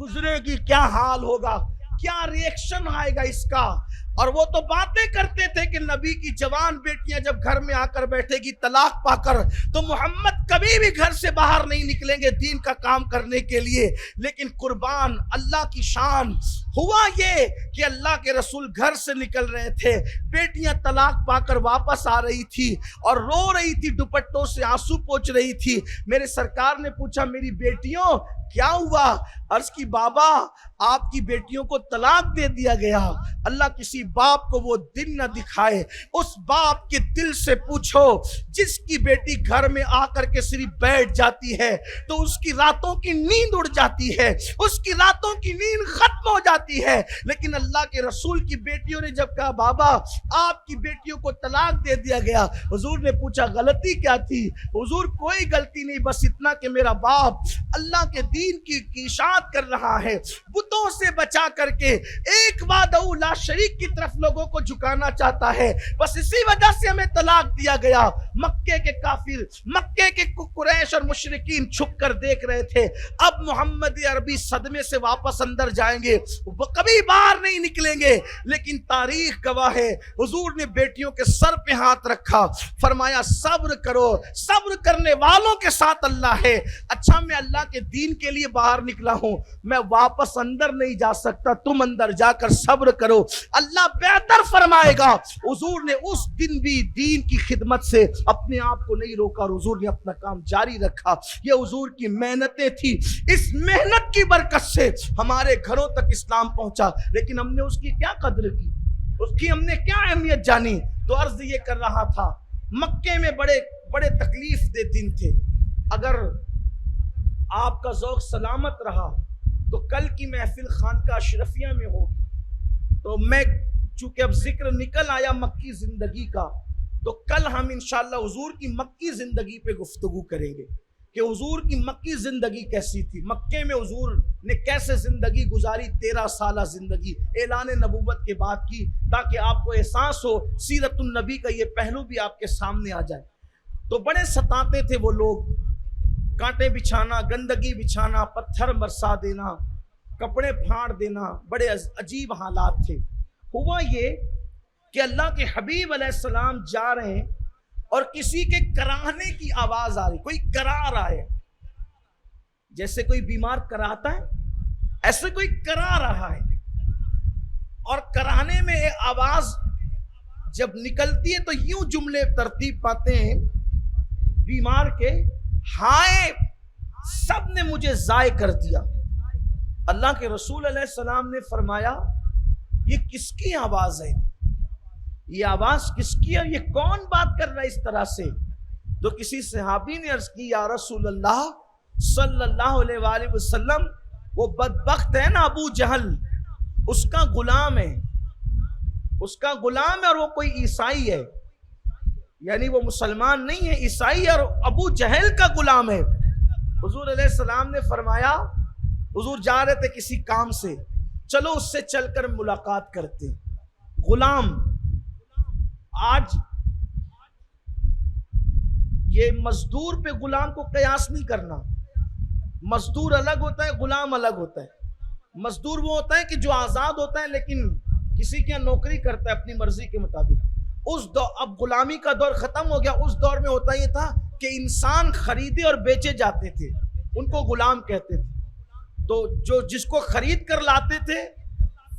گزرے گی, کیا حال ہوگا, کیا ریئیکشن آئے گا اس کا. اور وہ تو باتیں کرتے تھے کہ نبی کی جوان بیٹیاں جب گھر میں آ کر بیٹھے گی طلاق پا کر تو محمد کبھی بھی گھر سے باہر نہیں نکلیں گے دین کا کام کرنے کے لیے. لیکن قربان اللہ کی شان ہوا یہ کہ اللہ کے رسول گھر سے نکل رہے تھے, بیٹیاں طلاق پا کر واپس آ رہی تھی اور رو رہی تھی, دوپٹوں سے آنسو پوچھ رہی تھی. میرے سرکار نے پوچھا میری بیٹیوں کیا ہوا؟ عرض کی بابا آپ کی بیٹیوں کو طلاق دے دیا گیا. اللہ کسی باپ کو وہ دن نہ دکھائے. اس باپ کے دل سے پوچھو جس کی بیٹی گھر میں آ کر کے صرف بیٹھ جاتی ہے تو اس کی راتوں کی نیند اڑ جاتی ہے, اس کی راتوں کی نیند ختم ہو جاتی ہے. لیکن اللہ کے رسول کی بیٹیوں نے جب کہا بابا آپ کی بیٹیوں کو طلاق دے دیا گیا, حضور نے پوچھا غلطی کیا تھی؟ حضور کوئی غلطی نہیں, بس اتنا کہ میرا باپ اللہ کے دین کی اشاعت کر رہا ہے, بتوں سے بچا کر کے ایک وحدہ لا شریک کی طرف لوگوں کو جھکانا چاہتا ہے, بس اسی وجہ سے ہمیں طلاق دیا گیا. مکے کے کافر, مکے کے قریش اور مشرکین چھپ کر دیکھ رہے تھے. اب محمد عربی صدمے سے واپس اندر جائیں گے, وہ کبھی باہر نہیں نکلیں گے. لیکن تاریخ گواہ ہے حضور نے بیٹیوں کے سر پہ ہاتھ رکھا, فرمایا صبر کرو, صبر کرنے والوں کے ساتھ اللہ ہے. اچھا میں اللہ کے دین کے لیے باہر نکلا ہوں, میں واپس اندر نہیں جا سکتا, تم اندر جا کر صبر کرو, اللہ بہتر فرمائے گا. حضور نے اس دن بھی دین کی خدمت سے اپنے آپ کو نہیں روکا اور حضور نے اپنا کام جاری رکھا. یہ حضور کی محنتیں تھی, اس محنت کی برکت سے ہمارے گھروں تک اسلام پہنچا. لیکن ہم نے اس کی کیا قدر کی, اس کی ہم نے کیا اہمیت جانی؟ تو عرض یہ کر رہا تھا مکے میں بڑے بڑے تکلیف دہ دن تھے. اگر آپ کا ذوق سلامت رہا تو کل کی محفل خانقاہ اشرفیہ میں ہوگی. تو میں چونکہ اب ذکر نکل آیا مکی زندگی کا, تو کل ہم انشاءاللہ حضور کی مکی زندگی پہ گفتگو کریں گے کہ حضور کی مکی زندگی کیسی تھی, مکے میں حضور نے کیسے زندگی گزاری, 13 سالہ زندگی اعلان نبوت کے بعد کی, تاکہ آپ کو احساس ہو سیرت النبی کا یہ پہلو بھی آپ کے سامنے آ جائے. تو بڑے ستاتے تھے وہ لوگ, کانٹے بچھانا, گندگی بچھانا, پتھر برسا دینا, کپڑے پھاڑ دینا, بڑے عجیب حالات تھے. ہوا یہ کہ اللہ کے حبیب علیہ السلام جا رہے ہیں اور کسی کے کراہنے کی آواز آ رہی, کوئی کرا رہا ہے, جیسے کوئی بیمار کراتا ہے ایسے کوئی کرا رہا ہے. اور کرانے میں آواز جب نکلتی ہے تو یوں جملے ترتیب پاتے ہیں بیمار کے, ہائے سب نے مجھے ضائع کر دیا. اللہ کے رسول علیہ السلام نے فرمایا یہ کس کی آواز ہے, یہ آواز کس کی ہے, یہ کون بات کر رہا ہے اس طرح سے؟ تو کسی صحابی نے عرض کی یا رسول اللہ صلی اللہ علیہ وآلہ وسلم, وہ بدبخت ہے نا ابو جہل, اس کا غلام ہے, اس کا غلام ہے, اور وہ کوئی عیسائی ہے, یعنی وہ مسلمان نہیں ہے, عیسائی ہے, اور ابو جہل کا غلام ہے. حضور علیہ السلام نے فرمایا, حضور جا رہے تھے کسی کام سے, چلو اس سے چل کر ملاقات کرتے. غلام, آج یہ مزدور پہ غلام کو قیاس نہیں کرنا, مزدور الگ ہوتا ہے, غلام الگ ہوتا ہے. مزدور وہ ہوتا ہے کہ جو آزاد ہوتا ہے لیکن کسی کے نوکری کرتا ہے اپنی مرضی کے مطابق. اس دور, اب غلامی کا دور ختم ہو گیا, اس دور میں ہوتا یہ تھا کہ انسان خریدے اور بیچے جاتے تھے, ان کو غلام کہتے تھے. تو جو جس کو خرید کر لاتے تھے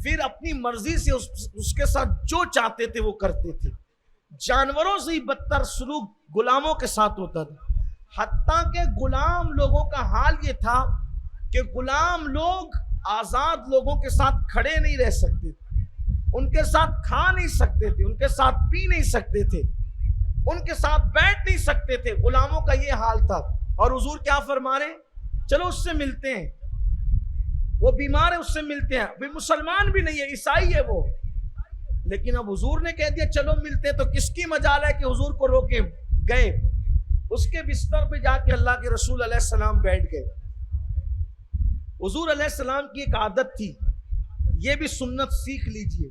پھر اپنی مرضی سے اس کے ساتھ جو چاہتے تھے وہ کرتے تھے. جانوروں سے ہی بدتر سلوک غلاموں کے ساتھ ہوتا تھا. حتیٰ کہ غلام لوگوں کا حال یہ تھا کہ غلام لوگ آزاد لوگوں کے ساتھ کھڑے نہیں رہ سکتے تھے, ان کے ساتھ کھا نہیں سکتے تھے, ان کے ساتھ پی نہیں سکتے تھے, ان کے ساتھ بیٹھ نہیں سکتے تھے. غلاموں کا یہ حال تھا. اور حضور کیا فرما رہے ہیں, چلو اس سے ملتے ہیں, وہ بیمار ہے اس سے ملتے ہیں, بھی مسلمان بھی نہیں ہے, عیسائی ہے وہ. لیکن اب حضور نے کہہ دیا چلو ملتے ہیں, تو کس کی مجال ہے کہ حضور کو روکے گئے. اس کے بستر پہ جا کے اللہ کے رسول علیہ السلام بیٹھ گئے. حضور علیہ السلام کی ایک عادت تھی, یہ بھی سنت سیکھ لیجئے,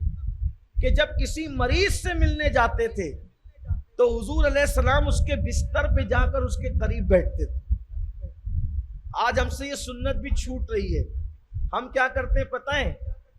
کہ جب کسی مریض سے ملنے جاتے تھے تو حضور علیہ السلام اس کے بستر پہ جا کر اس کے قریب بیٹھتے تھے. آج ہم سے یہ سنت بھی چھوٹ رہی ہے. ہم کیا کرتے ہیں پتہ ہے,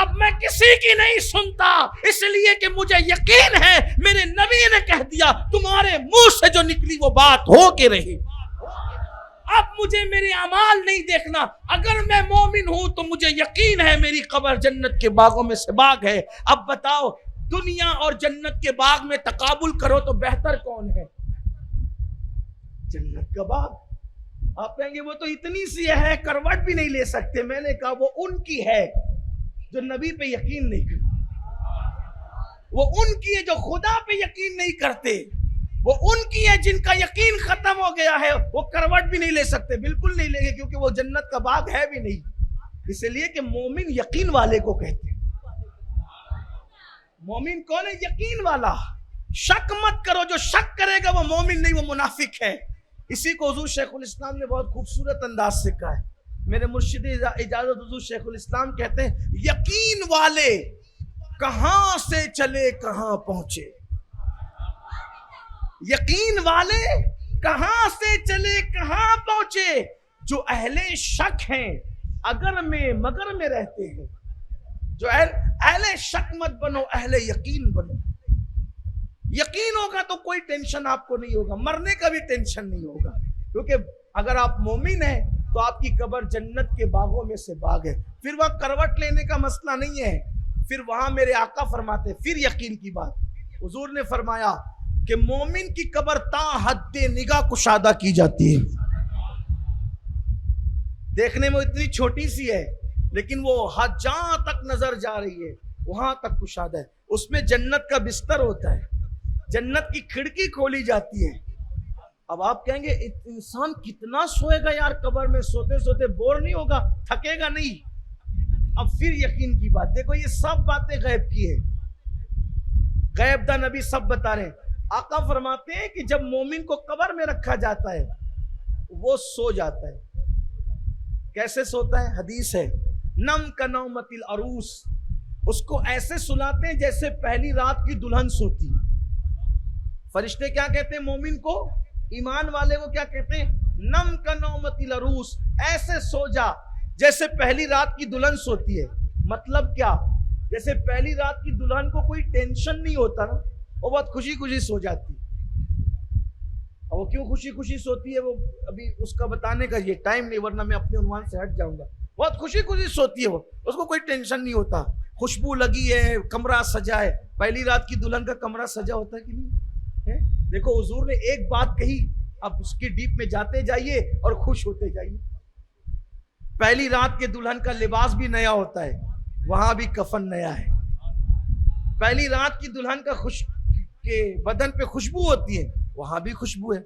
اب میں کسی کی نہیں سنتا، اس لیے کہ مجھے یقین ہے میرے نبی نے کہہ دیا تمہارے منہ سے جو نکلی وہ بات ہو کے رہی۔ اب مجھے میرے اعمال نہیں دیکھنا، اگر میں مومن ہوں تو مجھے یقین ہے میری قبر جنت کے باغوں میں سے باغ ہے۔ اب بتاؤ دنیا اور جنت کے باغ میں تقابل کرو تو بہتر کون ہے؟ جنت کا باغ۔ آپ کہیں گے وہ تو اتنی سی ہے کروٹ بھی نہیں لے سکتے۔ میں نے کہا وہ ان کی ہے جو نبی پہ یقین نہیں کرتے، وہ ان کی ہے جو خدا پہ یقین نہیں کرتے، وہ ان کی ہے جن کا یقین ختم ہو گیا ہے، وہ کروٹ بھی نہیں لے سکتے، بالکل نہیں لیں گے، کیونکہ وہ جنت کا باغ ہے بھی نہیں۔ اس لیے کہ مومن یقین والے کو کہتے ہیں۔ مومن کون ہے؟ یقین والا۔ شک مت کرو، جو شک کرے گا وہ مومن نہیں، وہ منافق ہے۔ اسی کو حضور شیخ الاسلام نے بہت خوبصورت انداز سے کہا ہے۔ میرے مرشد اجازت حضور شیخ الاسلام کہتے ہیں یقین والے کہاں سے چلے کہاں پہنچے، یقین والے کہاں سے چلے کہاں پہنچے، جو اہل شک ہیں اگر میں مگر میں رہتے ہیں۔ جو اہل شک مت بنو، اہل یقین بنو۔ یقین ہوگا تو کوئی ٹینشن آپ کو نہیں ہوگا، مرنے کا بھی ٹینشن نہیں ہوگا، کیونکہ اگر آپ مومن ہیں تو آپ کی قبر جنت کے باغوں میں سے باغ ہے۔ پھر وہاں کروٹ لینے کا مسئلہ نہیں ہے، پھر وہاں میرے آقا فرماتے پھر یقین کی بات۔ حضور نے فرمایا کہ مومن کی قبر تا حد نگاہ کشادہ کی جاتی ہے۔ دیکھنے میں اتنی چھوٹی سی ہے لیکن وہ حد جہاں تک نظر جا رہی ہے وہاں تک کشادہ ہے۔ اس میں جنت کا بستر ہوتا ہے، جنت کی کھڑکی کھولی جاتی ہے۔ اب آپ کہیں گے انسان کتنا سوئے گا یار، قبر میں سوتے سوتے بور نہیں ہوگا، تھکے گا نہیں؟ اب پھر یقین کی بات دیکھو، یہ سب باتیں غیب کی ہے، غیب دا نبی سب بتا رہے ہیں۔ آقا فرماتے ہیں کہ جب مومن کو قبر میں رکھا جاتا ہے وہ سو جاتا ہے۔ کیسے سوتا ہے؟ حدیث ہے نم کا نومت العروس، اس کو ایسے سلاتے ہیں جیسے پہلی رات کی دلہن سوتی۔ فرشتے کیا کہتے ہیں مومن کو؟ ایمان والے کو کیا کہتے ہیں؟ نم کا نومت العروس، ایسے سو جا جیسے پہلی رات کی دلہن سوتی ہے۔ مطلب کیا؟ جیسے پہلی رات کی دلہن کو کوئی ٹینشن نہیں ہوتا نا، وہ بہت خوشی خوشی سو جاتی ہے۔ اور وہ کیوں خوشی خوشی سوتی ہے وہ ابھی اس کا بتانے کا یہ ٹائم نہیں، ورنہ میں اپنے عنوان سے ہٹ جاؤں گا۔ بہت خوشی خوشی سوتی ہے وہ، اس کو کوئی ٹینشن نہیں ہوتا، خوشبو لگی ہے، کمرہ سجا ہے۔ پہلی رات کی دلہن کا کمرہ سجا ہوتا ہے کہ نہیں؟ دیکھو حضور نے ایک بات کہی، اب اس کی ڈیپ میں جاتے جائیے اور خوش ہوتے جائیے۔ پہلی رات کے دلہن کا لباس بھی نیا ہوتا ہے، وہاں بھی کفن نیا ہے۔ پہلی رات کی دلہن کا کے بدن پہ خوشبو ہوتی ہے، وہاں بھی خوشبو ہے۔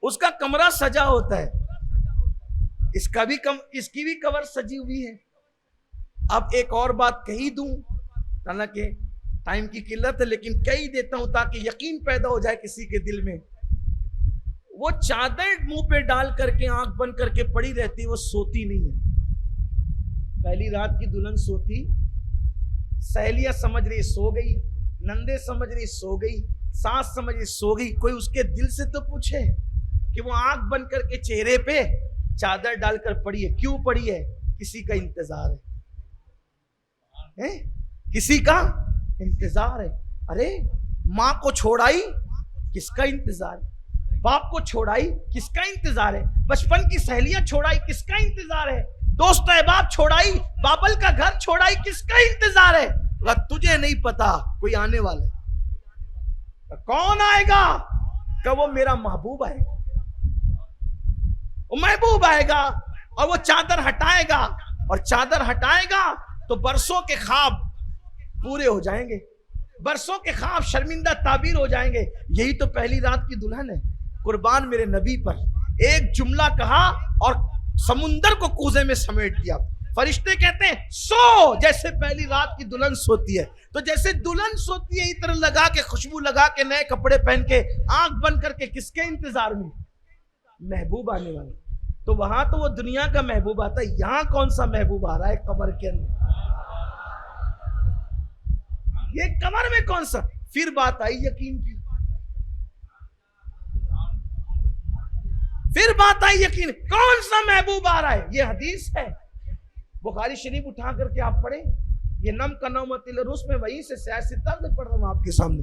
اس کا کمرہ سجا ہوتا ہے، اس کی بھی قبر سجی ہوئی ہے۔ اب ایک اور بات کہی دوں، حالانکہ ٹائم کی قلت ہے لیکن کہی دیتا ہوں تاکہ یقین پیدا ہو جائے کسی کے دل میں۔ وہ چادر منہ پہ ڈال کر کے آنکھ بند کر کے پڑی رہتی، وہ سوتی نہیں ہے۔ پہلی رات کی دلہن سوتی، سہیلیاں سمجھ رہی سو گئی، نندے سمجھ رہی سو گئی، سانس سمجھ رہی سو گئی، کوئی اس کے دل سے تو پوچھے کہ وہ آنکھ بند کر کے چہرے پہ چادر ڈال کر پڑی ہے، کیوں پڑی ہے؟ کسی کا انتظار ہے، کسی کا انتظار ہے۔ ارے ماں کو چھوڑائی، کس کا انتظار ہے؟ باپ کو چھوڑائی، کس کا انتظار ہے؟ بچپن کی سہیلیاں چھوڑائی، کس کا انتظار ہے؟ دوست احباب چھوڑائی، بابل کا گھر چھوڑائی، کس کا انتظار ہے؟ اگر تجھے نہیں پتا کوئی آنے والا ہے، کون آئے گا؟ کہ وہ میرا محبوب آئے گا، وہ محبوب آئے گا اور وہ چادر ہٹائے گا، اور چادر ہٹائے گا تو برسوں کے خواب پورے ہو جائیں گے، برسوں کے خواب شرمندہ تعبیر ہو جائیں گے۔ یہی تو پہلی رات کی دلہن ہے۔ قربان میرے نبی پر، ایک جملہ کہا اور سمندر کو کوزے میں سمیٹ دیا۔ فرشتے کہتے ہیں سو جیسے پہلی رات کی دلہن سوتی ہے۔ تو جیسے دلہن سوتی ہے عطر لگا کے، خوشبو لگا کے، نئے کپڑے پہن کے، آنکھ بند کر کے، کس کے انتظار میں؟ محبوب آنے والا۔ تو وہاں تو وہ دنیا کا محبوب آتا ہے، یہاں کون سا محبوب آ رہا ہے قبر کے اندر؟ یہ قبر میں کون سا؟ پھر بات آئی یقین کی، پھر بات آئی یقین، کون سا محبوب آ رہا ہے؟ یہ حدیث ہے، بخاری شریف اٹھا کر کے آپ پڑھیں، یہ نم کا نومت الرس میں وہیں سے سیاستہ سے پڑھ رہا ہوں آپ کے سامنے.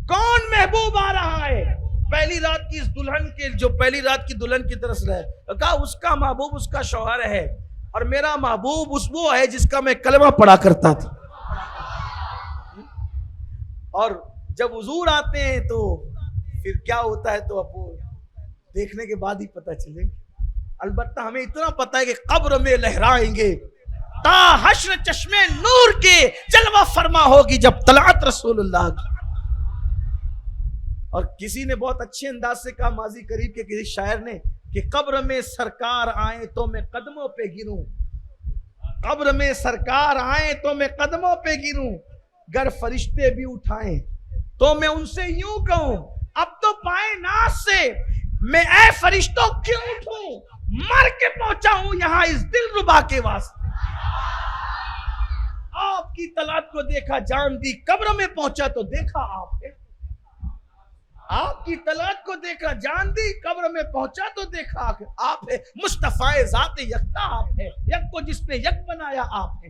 کون محبوب آ رہا ہے پہلی رات کی اس دلہن کے، جو پہلی رات کی دلہن کی طرف رہے؟ کہا اس کا محبوب اس کا شوہر ہے، اور میرا محبوب اس وہ ہے جس کا میں کلمہ پڑھا کرتا تھا. اور جب حضور آتے ہیں تو پھر کیا ہوتا ہے تو اب وہ دیکھنے کے بعد ہی پتہ چلے گا. البتہ ہمیں اتنا پتہ ہے کہ قبر میں لہرائیں گے تا حشر چشمے نور کے جلوہ فرما ہوگی جب طلعت رسول اللہ کی. اور کسی نے بہت اچھے انداز سے کہا ماضی قریب کے کسی شاعر نے کہ قبر میں سرکار آئیں تو میں قدموں پہ گروں، قبر میں سرکار آئیں تو میں قدموں پہ گروں، گر فرشتے بھی اٹھائیں تو میں ان سے یوں کہوں اب تو پائے ناز سے میں اے فرشتوں کیوں اٹھوں، مر کے پہنچا ہوں یہاں اس دل ربا کے واسطے. آپ کی طلعت کو دیکھا جان دی، قبر میں پہنچا تو دیکھا آپ ہے. آپ کی طلعت کو دیکھا جان دی، قبر میں پہنچا تو دیکھا آپ ہے. مصطفیٰ ذات یکتا آپ ہے، یک کو جس نے یک بنایا آپ ہے.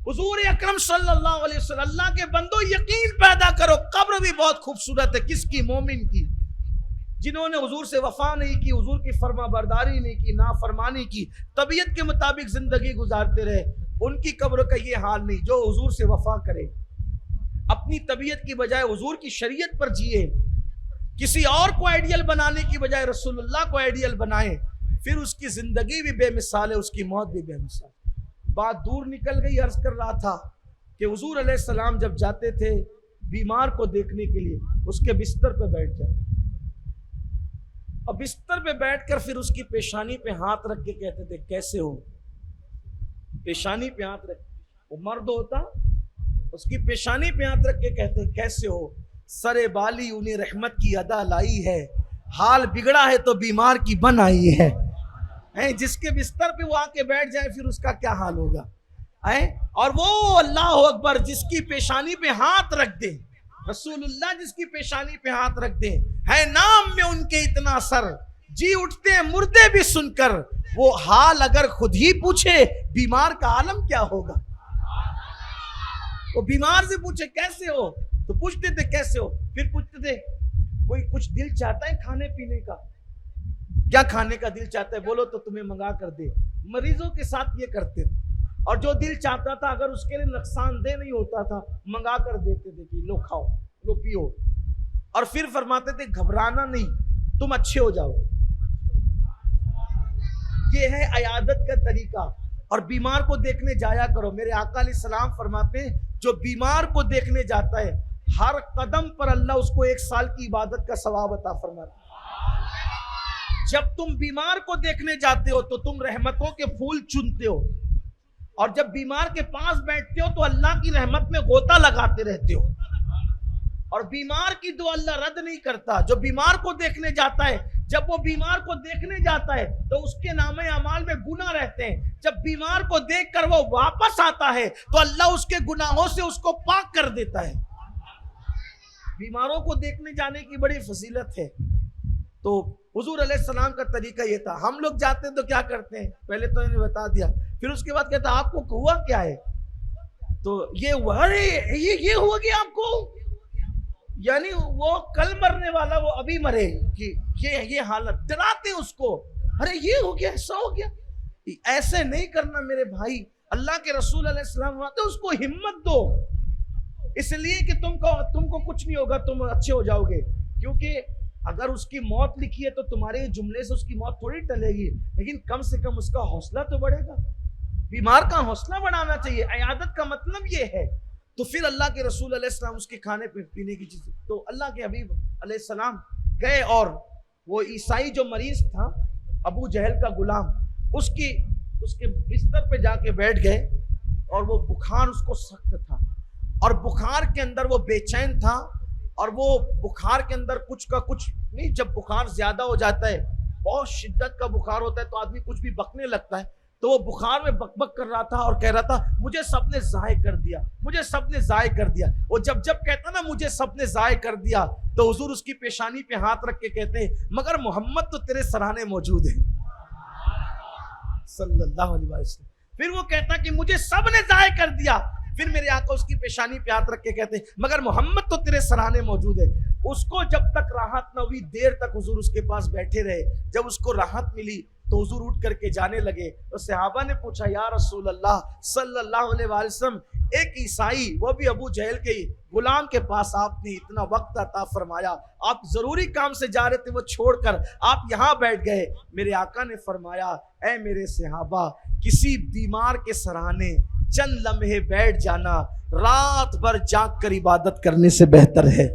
حضور اکرم صلی اللہ علیہ وسلم اللہ کے بندو یقین پیدا کرو، قبر بھی بہت خوبصورت ہے. کس کی؟ مومن کی. جنہوں نے حضور سے وفا نہیں کی، حضور کی فرما برداری نہیں کی، نافرمانی کی، طبیعت کے مطابق زندگی گزارتے رہے، ان کی قبر کا یہ حال نہیں. جو حضور سے وفا کرے، اپنی طبیعت کی بجائے حضور کی شریعت پر جیے، کسی اور کو آئیڈیل بنانے کی بجائے رسول اللہ کو آئیڈیل بنائے، پھر اس کی زندگی بھی بے مثال ہے، اس کی موت بھی بے مثال. بات دور نکل گئی. عرض کر رہا تھا کہ حضور علیہ السلام جب جاتے تھے بیمار کو دیکھنے کے لیے، اس کے بستر پہ بیٹھ جاتے، اور بستر پہ بیٹھ کر پھر اس کی پیشانی پہ ہاتھ رکھ کے کہتے تھے کیسے ہو. پیشانی پہ ہاتھ رکھ، وہ مرد ہوتا اس کی پیشانی پہ ہاتھ رکھ کے کہتے کیسے ہو. سر بالی انہیں رحمت کی ادا لائی ہے، حال بگڑا ہے تو بیمار کی بن آئی ہے. جس کے بستر پہ وہ آ کے بیٹھ جائے پھر اس کا کیا حال ہوگا. اور وہ اللہ اکبر جس کی پیشانی پہ ہاتھ رکھ دے، رسول اللہ جس کی پیشانی پہ ہاتھ رکھ دے، ہے نام میں ان کے اتنا اثر، جی اٹھتے ہیں مردے بھی سن کر. وہ حال اگر خود ہی پوچھے بیمار کا عالم کیا ہوگا. وہ بیمار سے پوچھے کیسے ہو تو پوچھتے تھے کیسے ہو، پھر پوچھتے تھے کوئی کچھ دل چاہتا ہے کھانے پینے کا، کیا کھانے کا دل چاہتا ہے بولو تو تمہیں منگا کر دے. مریضوں کے ساتھ یہ کرتے تھے. اور جو دل چاہتا تھا اگر اس کے لیے نقصان دہ نہیں ہوتا تھا منگا کر دیتے تھے کہ لو کھاؤ لو پیو. اور پھر فرماتے تھے گھبرانا نہیں، تم اچھے ہو جاؤ. یہ ہے عیادت کا طریقہ. اور بیمار کو دیکھنے جایا کرو. میرے آقا علیہ السلام فرماتے ہیں جو بیمار کو دیکھنے جاتا ہے ہر قدم پر اللہ اس کو 1 سال کی عبادت کا ثواب عطا فرماتا ہے. جب تم بیمار کو دیکھنے جاتے ہو تو تم رحمتوں کے پھول چنتے ہو، اور جب بیمار کے پاس بیٹھتے ہو تو اللہ کی رحمت میں غوطہ لگاتے رہتے ہو. اور بیمار کی دعا اللہ رد نہیں کرتا. جو بیمار کو دیکھنے جاتا ہے، جب وہ بیمار کو دیکھنے جاتا ہے تو اس کے نامہ اعمال میں گناہ رہتے ہیں. جب بیمار کو دیکھ کر وہ واپس آتا ہے تو اللہ اس کے گناہوں سے اس کو پاک کر دیتا ہے. بیماروں کو دیکھنے جانے کی بڑی فضیلت ہے. تو حضور علیہ السلام کا طریقہ یہ تھا. ہم لوگ جاتے ہیں تو کیا کرتے ہیں، پہلے تو انہیں بتا دیا، پھر اس کے بعد کہتا آپ کو ہوا کیا ہے، تو یہ ہوا، ارے یہ ہوا کہ آپ کو، یعنی وہ کل مرنے والا وہ ابھی مرے کہ یہ حالت. ڈراتے اس کو، ارے یہ ہو گیا، ایسا ہو گیا. ایسے نہیں کرنا میرے بھائی. اللہ کے رسول علیہ السلام فرماتے اس کو ہمت دو، اس لیے کہ تم کو کچھ نہیں ہوگا، تم اچھے ہو جاؤ گے. کیونکہ اگر اس کی موت لکھی ہے تو تمہارے جملے سے اس کی موت تھوڑی ٹلے گی، لیکن کم سے کم اس کا حوصلہ تو بڑھے گا. بیمار کا حوصلہ بڑھانا چاہیے. عیادت کا مطلب یہ ہے. تو پھر اللہ کے رسول علیہ السلام اس کے کھانے پینے کی چیز، تو اللہ کے حبیب علیہ السلام گئے اور وہ عیسائی جو مریض تھا ابو جہل کا غلام، اس کے بستر پہ جا کے بیٹھ گئے. اور وہ بخار اس کو سخت تھا، اور بخار کے اندر وہ بے چین تھا، اور وہ بخار کے اندر کچھ کا کچھ نہیں. جب بخار زیادہ ہو جاتا ہے، بہت شدت کا بخار ہوتا ہے تو آدمی کچھ بھی بکنے لگتا ہے. تو وہ بخار میں بک بک کر رہا تھا اور کہہ رہا تھا مجھے سب نے ضائع کر دیا، مجھے سب نے ضائع کر دیا. وہ جب کہتا نا مجھے سب نے ضائع کر دیا تو حضور اس کی پیشانی پہ ہاتھ رکھ کے کہتے ہیں مگر محمد تو تیرے سرانے موجود ہیں صلی اللہ علیہ وسلم. پھر وہ کہتا کہ مجھے سب نے ضائع کر دیا. پھر میرے آقا اس کی پیشانی پہ ہاتھ رکھ کے کہتے مگر محمد تو تیرے سرانے موجود ہے. اس کو جب تک راحت نہ ہوئی دیر تک حضور اس کے پاس بیٹھے رہے. جب اس کو راحت ملی تو حضور اٹھ کر کے جانے لگے. تو صحابہ نے پوچھا یا رسول اللہ صلی اللہ علیہ وسلم ایک عیسائی وہ بھی ابو جہل کے غلام کے پاس آپ نے اتنا وقت عطا فرمایا, آپ ضروری کام سے جا رہے تھے وہ چھوڑ کر آپ یہاں بیٹھ گئے. میرے آقا نے فرمایا اے میرے صحابہ کسی بیمار کے سرانے چند لمحے بیٹھ جانا رات بھر جاگ کر عبادت کرنے سے بہتر ہے.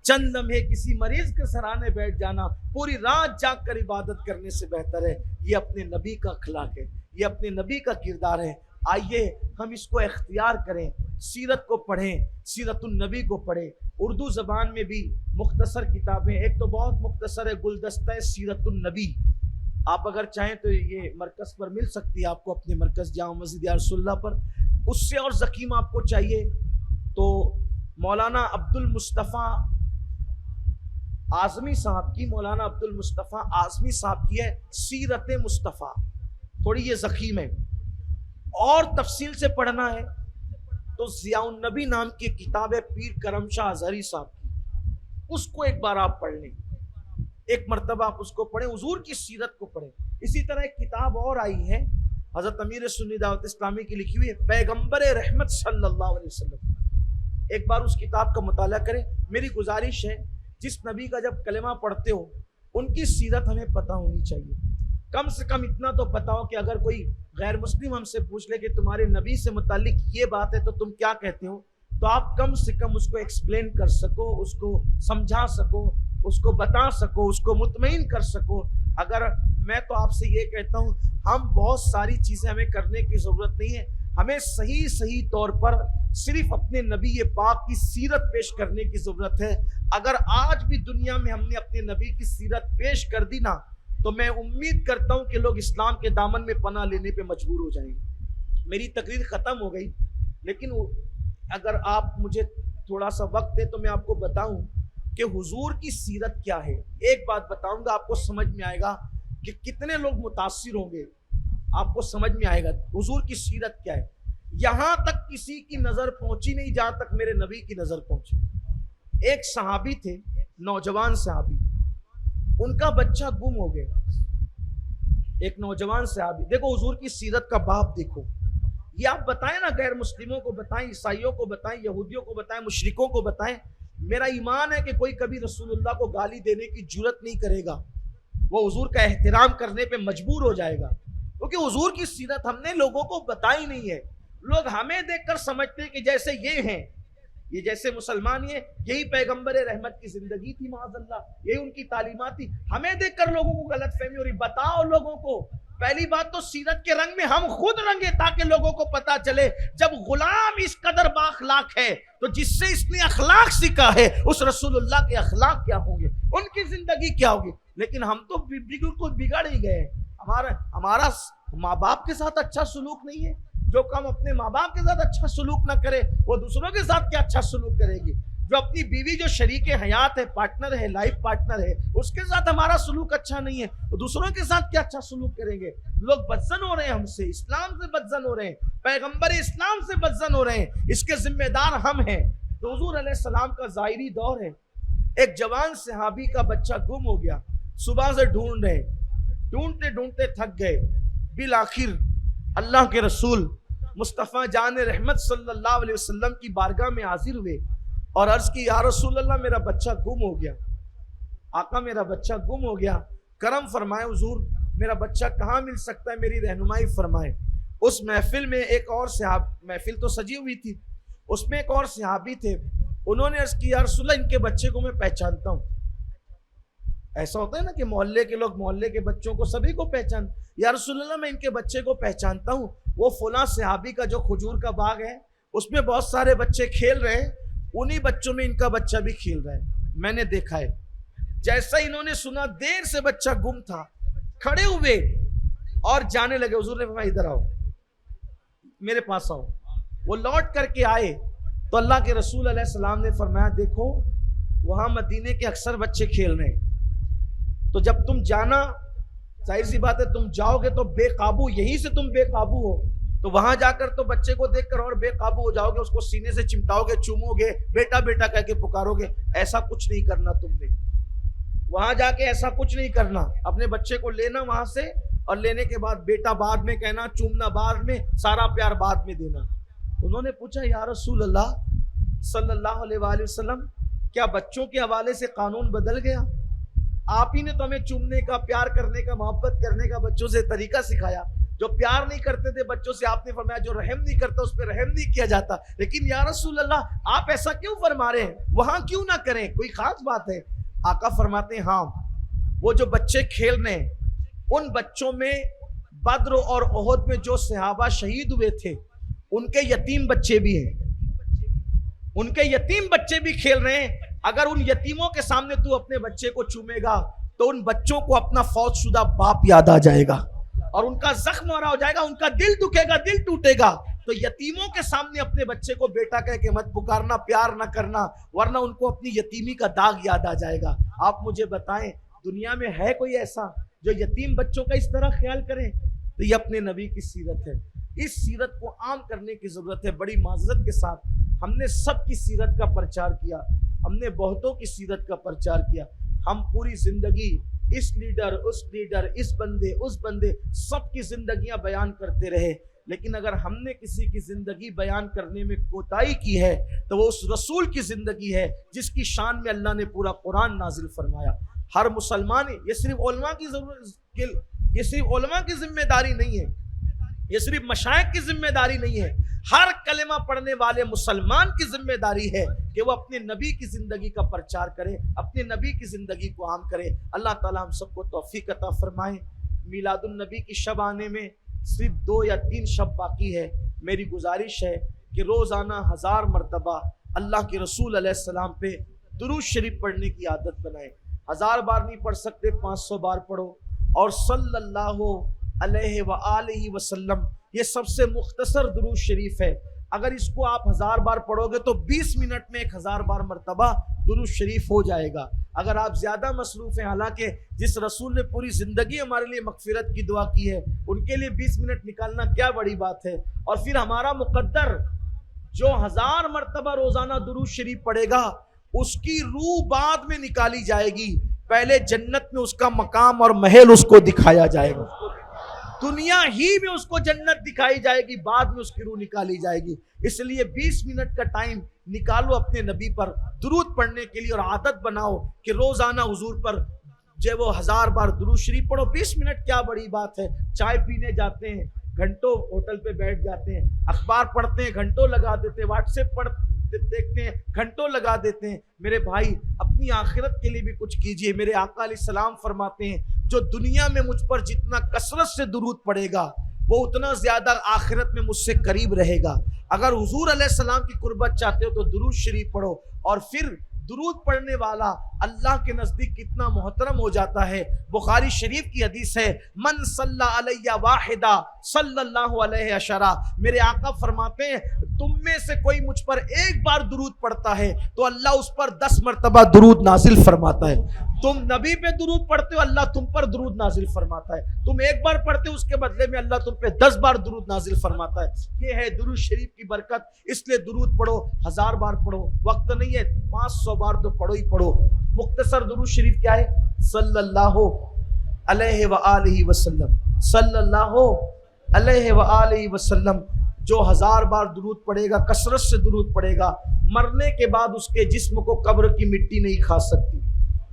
چند لمحے کسی مریض کے سرانے بیٹھ جانا پوری رات جاگ کر عبادت کرنے سے بہتر ہے. یہ اپنے نبی کا اخلاق ہے, یہ اپنے نبی کا کردار ہے. آئیے ہم اس کو اختیار کریں, سیرت کو پڑھیں, سیرت النبی کو پڑھیں. اردو زبان میں بھی مختصر کتابیں, ایک تو بہت مختصر ہے گلدستہ سیرت النبی, آپ اگر چاہیں تو یہ مرکز پر مل سکتی ہے آپ کو, اپنے مرکز جامع مسجد یا رسول اللہ پر. اس سے اور زخیم آپ کو چاہیے تو مولانا عبد المصطفیٰ اعظمی صاحب کی, مولانا عبد المصطفیٰ اعظمی صاحب کی ہے سیرت مصطفیٰ. تھوڑی یہ زخیم ہے, اور تفصیل سے پڑھنا ہے تو ضیاء النبی نام کی کتاب ہے پیر کرم شاہ اظہری صاحب کی, اس کو ایک بار آپ پڑھ لیں, ایک مرتبہ آپ اس کو پڑھیں, حضور کی سیرت کو پڑھیں. اسی طرح ایک کتاب اور آئی ہے حضرت امیر سنی دعوت اسلامی کی لکھی ہوئی ہے پیغمبر رحمت صلی اللہ علیہ وسلم. ایک بار اس کتاب کا مطالعہ کریں. میری گزارش ہے جس نبی کا جب کلمہ پڑھتے ہو ان کی سیرت ہمیں پتہ ہونی چاہیے. کم سے کم اتنا تو پتہ ہو کہ اگر کوئی غیر مسلم ہم سے پوچھ لے کہ تمہارے نبی سے متعلق یہ بات ہے تو تم کیا کہتے ہو, تو آپ کم سے کم اس کو ایکسپلین کر سکو, اس کو سمجھا سکو, اس کو بتا سکو, اس کو مطمئن کر سکو. اگر میں تو آپ سے یہ کہتا ہوں ہم بہت ساری چیزیں ہمیں کرنے کی ضرورت نہیں ہے, ہمیں صحیح طور پر صرف اپنے نبی پاک کی سیرت پیش کرنے کی ضرورت ہے. اگر آج بھی دنیا میں ہم نے اپنے نبی کی سیرت پیش کر دی نا تو میں امید کرتا ہوں کہ لوگ اسلام کے دامن میں پناہ لینے پہ مجبور ہو جائیں گے. میری تقریر ختم ہو گئی, لیکن اگر آپ مجھے تھوڑا سا وقت دے تو میں آپ کو بتاؤں کہ حضور کی سیرت کیا ہے. ایک بات بتاؤں گا آپ کو سمجھ میں آئے گا کہ کتنے لوگ متاثر ہوں گے, آپ کو سمجھ میں آئے گا حضور کی سیرت کیا ہے. یہاں تک کسی کی نظر پہنچی نہیں جہاں تک میرے نبی کی نظر پہنچی. ایک صحابی تھے, نوجوان صحابی, ان کا بچہ گم ہو گیا. ایک نوجوان صحابی, دیکھو حضور کی سیرت کا باب دیکھو. یہ آپ بتائیں نا, غیر مسلموں کو بتائیں, عیسائیوں کو بتائیں, یہودیوں کو بتائیں, مشرکوں کو بتائیں. میرا ایمان ہے کہ کوئی کبھی رسول اللہ کو گالی دینے کی جرات نہیں کرے گا, وہ حضور کا احترام کرنے پہ مجبور ہو جائے گا, کیونکہ حضور کی سیرت ہم نے لوگوں کو بتائی نہیں ہے. لوگ ہمیں دیکھ کر سمجھتے ہیں کہ جیسے یہ ہیں, یہ جیسے مسلمان, یہی پیغمبر رحمت کی زندگی تھی, معاذ اللہ یہی ان کی تعلیمات تھی. ہمیں دیکھ کر لوگوں کو غلط فہمی ہو رہی. بتاؤ لوگوں کو, پہلی بات تو سیرت کے رنگ میں ہم خود رنگے تاکہ لوگوں کو پتا چلے جب غلام اس قدر با اخلاق ہے تو جس سے اس نے اخلاق سیکھا ہے اس رسول اللہ کے اخلاق کیا ہوں گے, ان کی زندگی کیا ہوگی. لیکن ہم تو بالکل بگڑ ہی گئے. ہمارا ماں باپ کے ساتھ اچھا سلوک نہیں ہے. جو کام اپنے ماں باپ کے ساتھ اچھا سلوک نہ کرے وہ دوسروں کے ساتھ کیا اچھا سلوک کرے گی. جو اپنی بیوی جو شریک حیات ہے, پارٹنر ہے, لائف پارٹنر ہے, اس کے ساتھ ہمارا سلوک اچھا نہیں ہے, وہ دوسروں کے ساتھ کیا اچھا سلوک کریں گے. لوگ بدزن ہو رہے ہیں ہم سے, اسلام سے بدزن ہو رہے ہیں, پیغمبر اسلام سے بدزن ہو رہے ہیں. اس کے ذمہ دار ہم ہیں. تو حضور علیہ السلام کا ظاہری دور ہے. ایک جوان صحابی کا بچہ گم ہو گیا, صبح سے ڈھونڈ رہے, ڈھونڈتے ڈھونڈتے تھک گئے. بالآخر اللہ کے رسول مصطفیٰ جان رحمت صلی اللہ علیہ وسلم کی بارگاہ میں حاضر ہوئے اور عرض کی یا رسول اللہ میرا بچہ گم ہو گیا. آقا میرا بچہ گم ہو گیا, کرم فرمائے حضور, میرا بچہ کہاں مل سکتا ہے, میری رہنمائی فرمائے. اس محفل میں ایک اور محفل تو سجی ہوئی تھی, اس میں ایک اور صحابی تھے. انہوں نے عرض کی یا رسول اللہ ان کے بچے کو میں پہچانتا ہوں. ایسا ہوتا ہے نا کہ محلے کے لوگ محلے کے بچوں کو سبھی کو پہچان. یا رسول اللہ میں ان کے بچے کو پہچانتا ہوں, وہ فلاں صحابی کا جو کھجور کا باغ ہے اس میں بہت سارے بچے کھیل رہے ہیں, انہی بچوں میں ان کا بچہ بھی کھیل رہا ہے, میں نے دیکھا ہے. جیسا انہوں نے سنا دیر سے بچہ گم تھا, کھڑے ہوئے اور جانے لگے. حضور نے فرمایا ادھر آؤ, میرے پاس آؤ. وہ لوٹ کر کے آئے تو اللہ کے رسول علیہ السلام نے فرمایا دیکھو وہاں مدینے کے اکثر بچے کھیل رہے ہیں, تو جب تم جانا ظاہر سی بات ہے تم جاؤ گے تو بے قابو، یہیں سے تم بے قابو ہو، تو وہاں جا کر تو بچے کو دیکھ کر اور بے قابو ہو جاؤ گے، اس کو سینے سے چمٹاؤ گے، چومو گے، بیٹا بیٹا کہہ کے پکارو گے۔ ایسا کچھ نہیں کرنا تم نے، وہاں جا کے ایسا کچھ نہیں کرنا۔ اپنے بچے کو لینا وہاں سے، اور لینے کے بعد بیٹا بعد میں کہنا، چومنا بعد میں، سارا پیار بعد میں دینا۔ انہوں نے پوچھا یا رسول اللہ صلی اللہ علیہ وآلہ وسلم، کیا بچوں کے حوالے سے قانون بدل گیا؟ آپ ہی نے تو ہمیں چومنے کا، پیار کرنے کا، محبت کرنے کا بچوں سے طریقہ سکھایا۔ جو پیار نہیں کرتے تھے بچوں سے، آپ نے فرمایا جو رحم نہیں کرتا اس پہ رحم نہیں کیا جاتا۔ لیکن یا رسول اللہ آپ ایسا کیوں فرما رہے ہیں، وہاں کیوں نہ کریں، کوئی خاص بات ہے؟ آقا فرماتے ہیں ہاں، وہ جو بچے کھیل رہے ہیں ان بچوں میں بدر اور احد میں جو صحابہ شہید ہوئے تھے ان کے یتیم بچے بھی ہیں، ان کے یتیم بچے بھی کھیل رہے ہیں۔ اگر ان یتیموں کے سامنے تو اپنے بچے کو چومے گا تو ان بچوں کو اپنا فوت شدہ باپ یاد آ جائے گا اور ان کا زخم ہو رہا ہو جائے گا، ان کا دل دکھے گا، دل ٹوٹے گا۔ تو یتیموں کے سامنے اپنے بچے کو بیٹا کہہ کے مت پکارنا، پیار نہ کرنا، ورنہ ان کو اپنی یتیمی کا داغ یاد آ جائے گا۔ آپ مجھے بتائیں دنیا میں ہے کوئی ایسا جو یتیم بچوں کا اس طرح خیال کریں؟ تو یہ اپنے نبی کی سیرت ہے۔ اس سیرت کو عام کرنے کی ضرورت ہے۔ بڑی معذرت کے ساتھ ہم نے سب کی سیرت کا پرچار کیا، ہم نے بہتوں کی سیرت کا پرچار کیا، ہم پوری زندگی اس لیڈر، اس بندے، اس بندے، سب کی زندگیاں بیان کرتے رہے، لیکن اگر ہم نے کسی کی زندگی بیان کرنے میں کوتاہی کی ہے تو وہ اس رسول کی زندگی ہے جس کی شان میں اللہ نے پورا قرآن نازل فرمایا۔ ہر مسلمان، یہ صرف علماء کی ضرورت، یہ صرف علماء کی ذمہ داری نہیں ہے، یہ صرف مشائخ کی ذمہ داری نہیں ہے، ہر کلمہ پڑھنے والے مسلمان کی ذمہ داری ہے کہ وہ اپنے نبی کی زندگی کا پرچار کرے، اپنے نبی کی زندگی کو عام کرے۔ اللہ تعالیٰ ہم سب کو توفیق عطا فرمائے۔ میلاد النبی کی شب آنے میں صرف 2 یا 3 شب باقی ہے۔ میری گزارش ہے کہ روزانہ 1000 مرتبہ اللہ کے رسول علیہ السلام پہ درود شریف پڑھنے کی عادت بنائیں۔ 1000 بار نہیں پڑھ سکتے 500 بار پڑھو، اور صلی اللہ علیہ وآلہ وسلم یہ سب سے مختصر درود شریف ہے۔ اگر اس کو آپ 1000 بار پڑھو گے تو 20 منٹ میں 1000 بار مرتبہ درود شریف ہو جائے گا۔ اگر آپ زیادہ مصروف ہیں، حالانکہ جس رسول نے پوری زندگی ہمارے لیے مغفرت کی دعا کی ہے ان کے لیے 20 منٹ نکالنا کیا بڑی بات ہے۔ اور پھر ہمارا مقدر جو 1000 مرتبہ روزانہ درود شریف پڑھے گا اس کی روح بعد میں نکالی جائے گی، پہلے جنت میں اس کا مقام اور محل اس کو دکھایا جائے گا، دنیا ہی میں اس کو جنت دکھائی جائے گی، بعد میں اس کی روح نکالی جائے گی۔ اس لیے 20 منٹ کا ٹائم نکالو اپنے نبی پر درود پڑھنے کے لیے، اور عادت بناؤ کہ روزانہ حضور پر جو وہ 1000 بار درود شریف پڑھو۔ 20 منٹ کیا بڑی بات ہے۔ چائے پینے جاتے ہیں، گھنٹوں ہوٹل پہ بیٹھ جاتے ہیں، اخبار پڑھتے ہیں، گھنٹوں لگا دیتے ہیں، واٹس ایپ دیکھتے ہیں، گھنٹوں لگا دیتے ہیں۔ میرے بھائی اپنی آخرت کے لیے بھی کچھ کیجئے۔ میرے آقا علیہ السلام فرماتے ہیں جو دنیا میں مجھ پر جتنا کثرت سے درود پڑھے گا وہ اتنا زیادہ آخرت میں مجھ سے قریب رہے گا۔ اگر حضور علیہ السلام کی قربت چاہتے ہو تو درود شریف پڑھو، اور پھر درود پڑھنے والا اللہ کے نزدیک کتنا محترم ہو جاتا ہے۔ بخاری شریف کی حدیث ہے من صلی علیہ واحدہ صلی اللہ علیہ عشرہ۔ میرے آقا فرماتے ہیں تم میں سے کوئی مجھ پر ایک بار درود پڑھتا ہے تو اللہ اس پر 10 مرتبہ درود نازل فرماتا ہے۔ تم نبی پہ درود پڑھتے ہو، اللہ تم پر درود نازل فرماتا ہے۔ تم ایک بار پڑھتے ہو، اس کے بدلے میں اللہ تم پہ 10 بار درود نازل فرماتا ہے۔ یہ ہے درود شریف کی برکت، اس لیے درود پڑھو، 1000 بار پڑھو، وقت نہیں ہے 500 بار تو پڑھو ہی پڑھو۔ مختصر درود شریف کیا ہے؟ صلی اللہ علیہ وآلہ وسلم، صلی اللہ علیہ وآلہ وسلم۔ جو 1000 بار درود پڑھے گا، کثرت سے درود پڑھے گا، مرنے کے بعد اس کے جسم کو قبر کی مٹی نہیں کھا سکتی،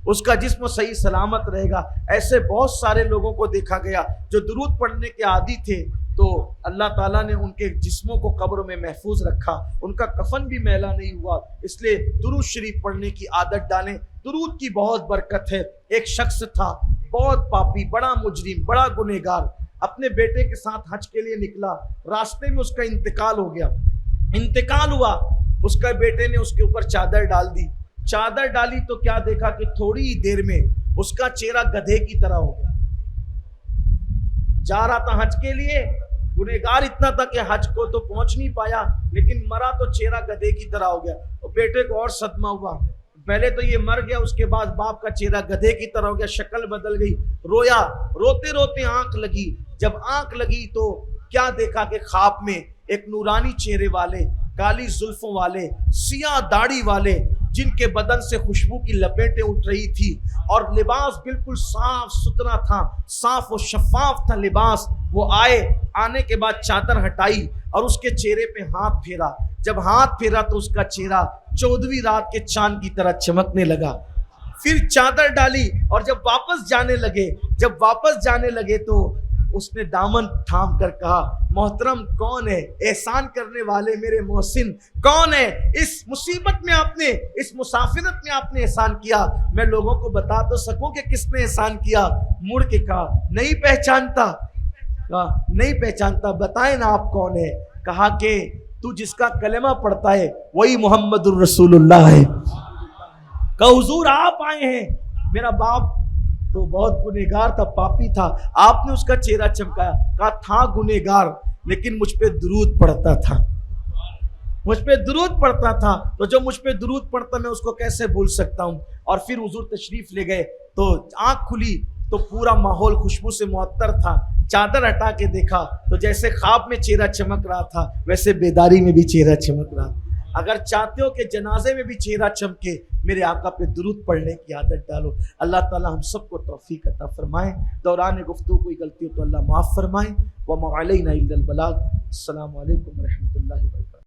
اس کا جسم صحیح سلامت رہے گا۔ ایسے بہت سارے لوگوں کو دیکھا گیا جو درود پڑھنے کے عادی تھے تو اللہ تعالیٰ نے ان کے جسموں کو قبر میں محفوظ رکھا، ان کا کفن بھی میلا نہیں ہوا۔ اس لیے درود شریف پڑھنے کی عادت ڈالیں، درود کی بہت برکت ہے۔ ایک شخص تھا بہت پاپی، بڑا مجرم، بڑا گنہگار، اپنے بیٹے کے ساتھ حج کے لیے نکلا، راستے میں اس کا انتقال ہو گیا۔ انتقال ہوا، اس کے بیٹے نے اس کے اوپر چادر ڈال دی، چادر ڈالی تو کیا دیکھا کہ تھوڑی ہی دیر میں اس کا چہرہ گدھے کی طرح ہو گیا۔ جا رہا تھا حج کے لیے، گنہگار اتنا تھا کہ حج کو تو پہنچ نہیں پایا، لیکن مرا تو چہرہ گدھے کی طرح ہو گیا۔ بیٹے کو اور صدمہ ہوا، پہلے تو یہ مر گیا، اس کے بعد باپ کا چہرہ گدھے کی طرح ہو گیا، شکل بدل گئی، رویا، روتے روتے آنکھ لگی۔ جب آنکھ لگی تو کیا دیکھا کہ خواب میں ایک نورانی چہرے والے، کالی زلفوں والے، سیاہ داڑھی والے، جن کے بدن سے خوشبو کی لپیٹیں اٹھ رہی تھی، اور لباس بالکل صاف ستھرا تھا، صاف و شفاف تھا لباس۔ وہ آئے، آنے کے بعد چادر ہٹائی اور اس کے چہرے پہ ہاتھ پھیرا۔ جب ہاتھ پھیرا تو اس کا چہرہ 14ویں رات کے چاند کی طرح چمکنے لگا۔ پھر چادر ڈالی اور جب واپس جانے لگے تو اس نے دامن تھام کر کہا، محترم کون ہے؟ احسان کرنے والے میرے محسن کون ہے؟ اس مصیبت میں آپ نے، اس مسافرت میں آپ نے احسان کیا، میں لوگوں کو بتا تو سکوں کہ کس نے احسان کیا۔ مڑ کے کہا نہیں پہچانتا، بتائیں نا آپ کون ہے؟ کہا کہ تو جس کا کلمہ پڑھتا ہے وہی محمد الرسول اللہ ہے۔ کہا حضور آپ آئے ہیں، میرا باپ تو بہت گنہگار تھا، پاپی تھا، آپ نے اس کا چہرہ چمکایا۔ کہا تھا گنہگار لیکن مجھ پہ درود پڑھتا تھا، تو جو مجھ پہ درود پڑھتا میں اس کو کیسے بھول سکتا ہوں۔ اور پھر حضور تشریف لے گئے تو آنکھ کھلی تو پورا ماحول خوشبو سے معطر تھا۔ چادر ہٹا کے دیکھا تو جیسے خواب میں چہرہ چمک رہا تھا ویسے بیداری میں بھی چہرہ چمک رہا تھا۔ اگر چاہتے ہو کہ جنازے میں بھی چہرہ چمکے، میرے آقا پہ درود پڑھنے کی عادت ڈالو۔ اللہ تعالی ہم سب کو توفیق عطا فرمائے۔ دوران گفتگو کوئی غلطی ہو تو اللہ معاف فرمائے۔ وما علینا الا البلاغ۔ السلام علیکم ورحمۃ اللہ وبرکاتہ۔